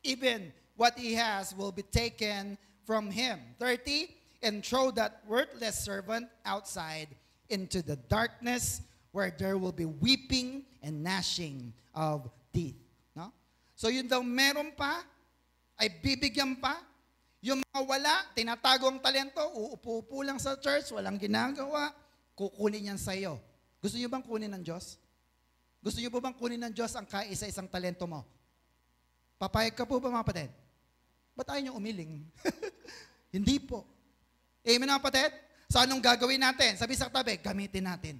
even what he has will be taken from him. 30, and throw that worthless servant outside into the darkness where there will be weeping and gnashing of teeth. No? So yun daw meron pa, ay bibigyan pa. Yung mga wala, tinatago ang talento, uupo-upo lang sa church, walang ginagawa, kukunin yan sa iyo. Gusto niyo bang kunin ng Diyos? Gusto niyo po bang kunin ng Diyos ang kaisa-isang talento mo? Papayag ka po ba mga kapatid? Ba't ayaw niyo umiling? Hindi po. Amen mga kapatid? So anong gagawin natin? Sabi sa katabi, gamitin natin.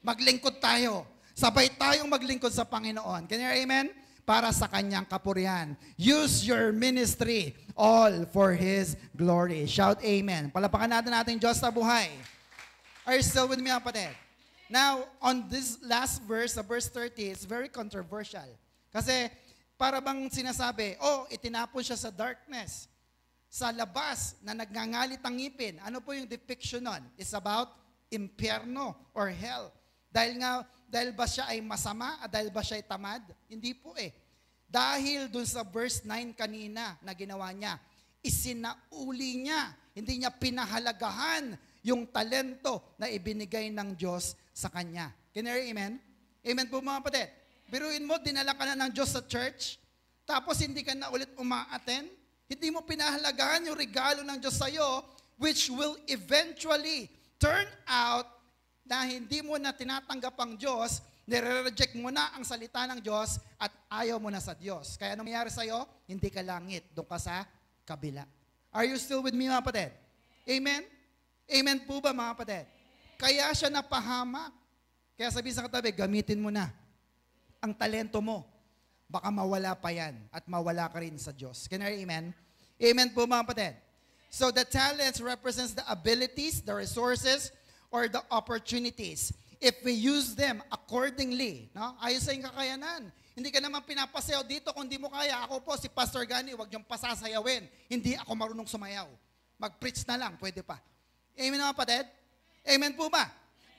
Maglingkod tayo. Sabay tayong maglingkod sa Panginoon. Can you hear amen? Para sa kanyang kapurihan. Use your ministry all for His glory. Shout amen. Palapakan natin Diyos na buhay. Are you still with me, kapatid? Now, on this last verse, verse 30, it's very controversial. Kasi, para bang sinasabi, itinapon siya sa darkness. Sa labas na nagngangalit ang ngipin. Ano po yung depiction nun? It's about impyerno or hell. Dahil ba siya ay masama? Dahil ba siya ay tamad? Hindi po eh. Dahil dun sa verse 9 kanina na ginawa niya, isinauli niya, hindi niya pinahalagahan yung talento na ibinigay ng Diyos sa kanya. Can you hear amen? Amen po mga kapatid. Biruin mo, dinala ka na ng Diyos sa church, tapos hindi ka na ulit uma-attend, hindi mo pinahalagahan yung regalo ng Diyos sa iyo, which will eventually turn out na hindi mo na tinatanggap ang Diyos, nire-reject mo na ang salita ng Diyos at ayaw mo na sa Diyos. Kaya anong nangyari sa iyo? Hindi ka langit, doon ka sa kabila. Are you still with me mga kapatid? Amen? Amen po ba mga kapatid? Kaya siya napahamak. Kaya sabihin sa katabi, gamitin mo na ang talento mo. Baka mawala pa yan at mawala ka rin sa Diyos. Can I hear amen? Amen po mga kapatid. So the talents represents the abilities, the resources, or the opportunities. If we use them accordingly, no? Ayon sa iyong kakayanan. Hindi ka naman pinapasayaw dito kung di mo kaya. Ako po, si Pastor Gani, huwag niyong pasasayawin. Hindi ako marunong sumayaw. Mag-preach na lang, pwede pa. Amen mga kapatid? Amen po ba?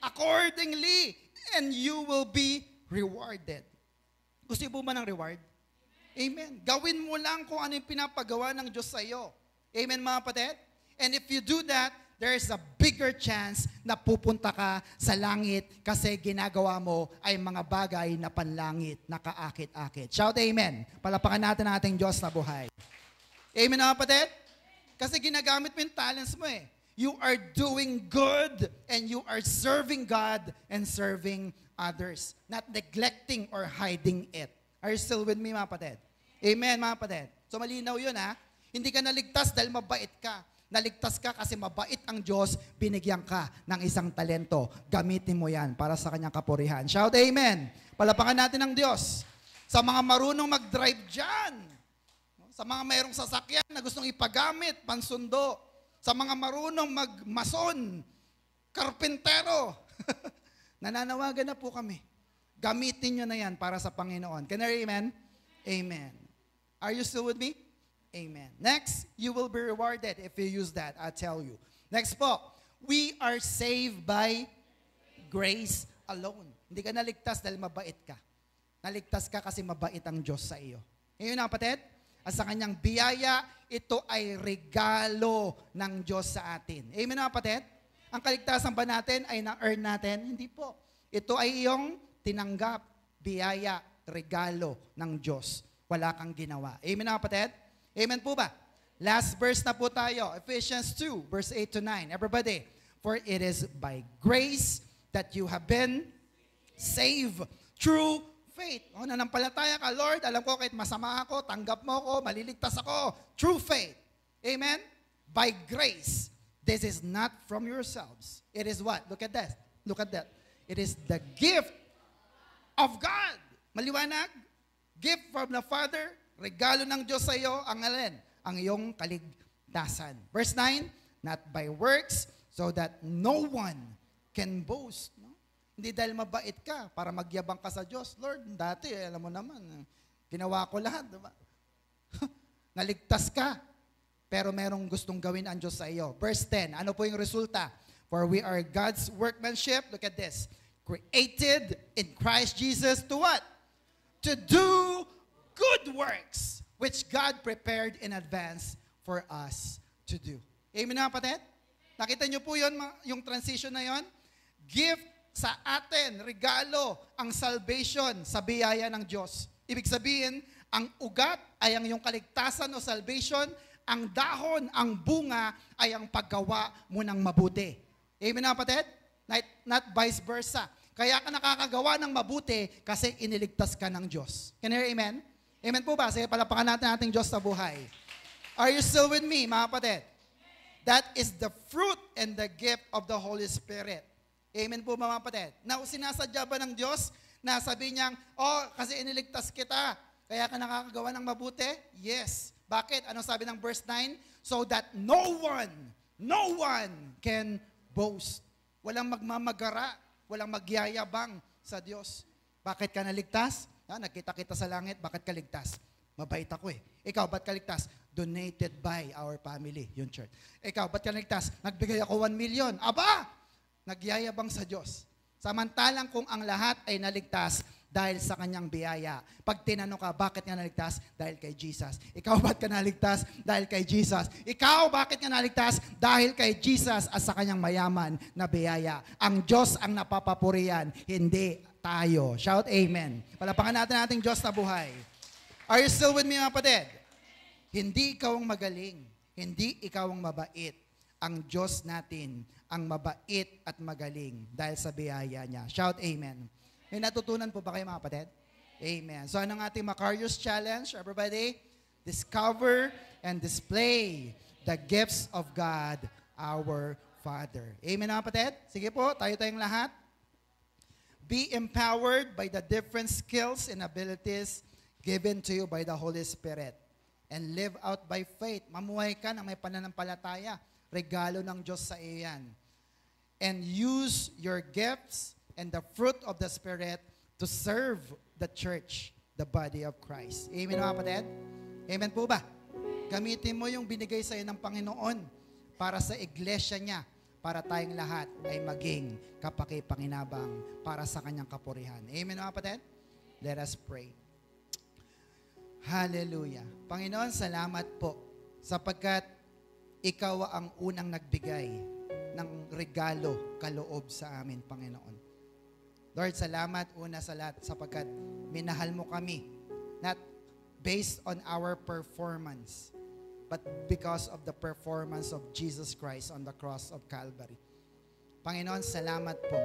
Accordingly, and you will be rewarded. Gusto niyo po ba ng reward? Amen. Gawin mo lang kung ano yung pinapagawa ng Diyos sa iyo. Amen mga kapatid? And if you do that, there is a bigger chance na pupunta ka sa langit kasi ginagawa mo ay mga bagay na panlangit, na kaakit-akit. Shout amen. Palapakan natin ang ating Diyos na buhay. Amen mga kapatid? Kasi ginagamit mo yung talents mo eh. You are doing good and you are serving God and serving others. Not neglecting or hiding it. Are you still with me mga kapatid? Amen mga kapatid. So malinaw yun ha. Hindi ka naligtas dahil mabait ka. Naligtas ka kasi mabait ang Diyos, binigyan ka ng isang talento. Gamitin mo yan para sa kanyang kapurihan. Shout amen. Palapakan natin ang Diyos. Sa mga marunong mag-drive dyan, sa mga mayroong sasakyan na gustong ipagamit, pansundo, sa mga marunong magmason, karpentero, nananawagan na po kami. Gamitin nyo na yan para sa Panginoon. Can I hear amen? Amen. Are you still with me? Amen. Next, you will be rewarded if you use that, I tell you. Next po, we are saved by grace alone. Hindi ka naligtas dahil mabait ka. Naligtas ka kasi mabait ang Diyos sa iyo. Ngayon na kapatid, at sa kanyang biyaya, ito ay regalo ng Diyos sa atin. Amen na kapatid? Ang kaligtasan ba natin ay na-earn natin? Hindi po. Ito ay iyong tinanggap, biyaya, regalo ng Diyos. Wala kang ginawa. Amen na kapatid? Amen po ba? Last verse na po tayo. Ephesians 2, verse 8 to 9. Everybody. For it is by grace that you have been saved through faith. Nanampalataya ka, Lord, alam ko kahit masama ako, tanggap mo ako, maliligtas ako. True faith. Amen? By grace. This is not from yourselves. It is what? Look at that. Look at that. It is the gift of God. Maliwanag? Gift from the Father. Regalo ng Diyos sa iyo, ang alin? Ang iyong kaligtasan. Verse 9, not by works, so that no one can boast. No? Hindi dahil mabait ka, para magyabang ka sa Diyos. Lord, dati, alam mo naman, ginawa ko lahat. Diba? Naligtas ka, pero merong gustong gawin ang Diyos sa iyo. Verse 10, ano po yung resulta? For we are God's workmanship, look at this, created in Christ Jesus to what? To do good works, which God prepared in advance for us to do. Amen na kapatid? Nakita niyo po yun, yung transition na yon? Gift sa atin, regalo, ang salvation sa biyaya ng Diyos. Ibig sabihin, ang ugat ay ang iyong kaligtasan o salvation, ang dahon, ang bunga ay ang paggawa mo ng mabuti. Amen na kapatid? Not vice versa. Kaya ka nakakagawa ng mabuti kasi iniligtas ka ng Diyos. Can you hear amen? Amen po ba? Sige, palapakan natin ating Diyos sa buhay. Are you still with me, mga kapatid? That is the fruit and the gift of the Holy Spirit. Amen po mga kapatid? Now, sinasadya ba ng Diyos na sabi niyang, kasi iniligtas kita, kaya ka nakakagawa ng mabuti? Yes. Bakit? Anong sabi ng verse 9? So that no one can boast. walang magmamagara, walang magyayabang sa Diyos. Bakit ka naligtas? Nagkita kita sa langit, bakit ka ligtas? Mabait ako eh. Ikaw, ba't ka ligtas? Donated by our family, yung church. Ikaw, ba't ka naligtas? Nagbigay ako 1 million. Aba! Nagyayabang sa Diyos. Samantalang kung ang lahat ay naligtas dahil sa kanyang biyaya. Pag tinanong ka, bakit ka naligtas? Dahil kay Jesus. Ikaw, ba't ka naligtas? Dahil kay Jesus. Ikaw, bakit ka naligtas? Dahil kay Jesus at sa kanyang mayaman na biyaya. Ang Diyos ang napapapurihan, hindi tayo. Shout amen. Palapakan natin ating Diyos na buhay. Are you still with me, mga kapatid? Hindi ikaw ang magaling. Hindi ikaw ang mabait. Ang Diyos natin ang mabait at magaling dahil sa biyaya niya. Shout amen. May natutunan po ba kayo, mga kapatid? Amen. So anong ating Macarius Challenge? Everybody, discover and display the gifts of God, our Father. Amen, mga kapatid? Sige po, tayo-tayong lahat. Be empowered by the different skills and abilities given to you by the Holy Spirit. And live out by faith. Mamuhay ka ng may pananampalataya. Regalo ng Diyos sa iyo yan. And use your gifts and the fruit of the Spirit to serve the church, the body of Christ. Amen, mga kapatid? Amen po ba? Gamitin mo yung binigay sa iyo ng Panginoon para sa iglesia niya, para tayong lahat ay maging kapakipanginabang para sa kanyang kapurihan. Amen, mga kapatid? Let us pray. Hallelujah. Panginoon, salamat po sapagkat ikaw ang unang nagbigay ng regalo, kaloob sa amin, Panginoon. Lord, salamat una sa lahat sapagkat minahal mo kami, not based on our performance, but because of the performance of Jesus Christ on the cross of Calvary. Panginoon, salamat po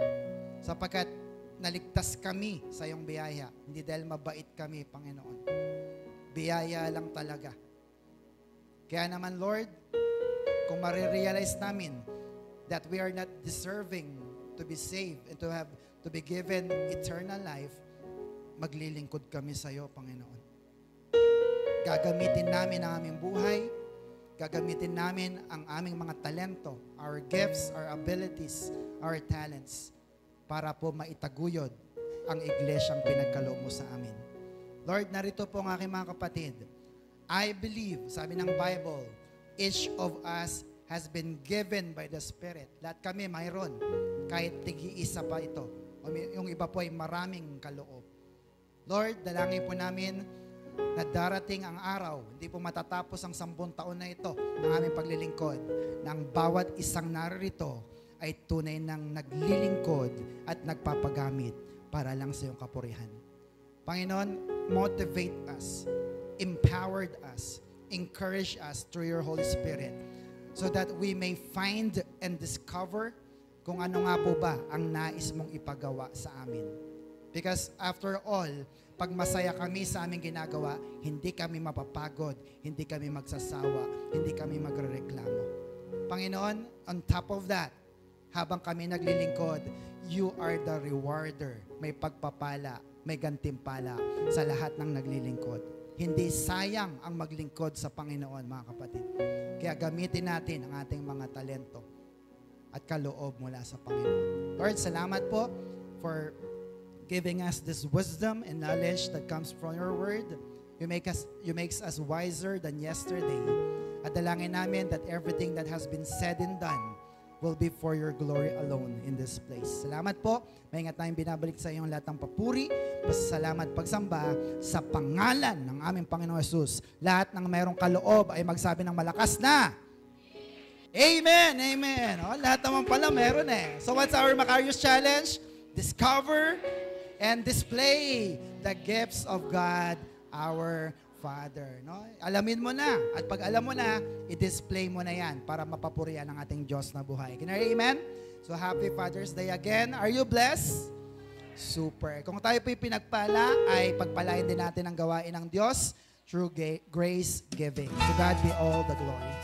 sapagkat naligtas kami sa iyong biyaya, hindi dahil mabait kami, Panginoon. Biyaya lang talaga. Kaya naman, Lord, kung marirealize namin that we are not deserving to be saved and to be given eternal life, maglilingkod kami sa iyo, Panginoon. Gagamitin namin ang aming buhay, gagamitin namin ang aming mga talento, our gifts, our abilities, our talents, para po maitaguyod ang iglesyang pinagkaloob mo sa amin. Lord, narito po ang aking mga kapatid. I believe, sabi ng Bible, each of us has been given by the Spirit. Lahat kami mayroon, kahit tigi-isa pa ito. Yung iba po ay maraming kaloob. Lord, dalangin po namin na darating ang araw, hindi po matatapos ang 10 taon na ito ng aming paglilingkod, nang bawat isang naririto ay tunay ng naglilingkod at nagpapagamit para lang sa iyong kapurihan. Panginoon, motivate us, empowered us, encourage us through your Holy Spirit so that we may find and discover kung ano nga po ba ang nais mong ipagawa sa amin. Because after all, pag masaya kami sa aming ginagawa, hindi kami mapapagod, hindi kami magsasawa, hindi kami magrereklamo. Panginoon, on top of that, habang kami naglilingkod, you are the rewarder. May pagpapala, may gantimpala sa lahat ng naglilingkod. Hindi sayang ang maglingkod sa Panginoon, mga kapatid. Kaya gamitin natin ang ating mga talento at kaloob mula sa Panginoon. Lord, salamat po for giving us this wisdom and knowledge that comes from your word. You makes us wiser than yesterday. At dalangin namin that everything that has been said and done will be for your glory alone in this place. Salamat po. Maingat tayong binabalik sa iyong lahat ng papuri, pasasalamat, pagsamba sa pangalan ng aming Panginoong Hesus. Lahat ng mayroong kaloob ay magsabi ng malakas na Amen! Amen! O, lahat naman pala meron eh. So what's our Macarius Challenge? Discover and display the gifts of God, our Father. No? Alamin mo na. At pag alam mo na, i-display mo na yan para mapapurihan ang ating Diyos na buhay. Can I hear amen? So happy Father's Day again. Are you blessed? Super. Kung tayo po'y pinagpala, ay pagpalain din natin ang gawain ng Diyos through grace giving. To God be all the glory.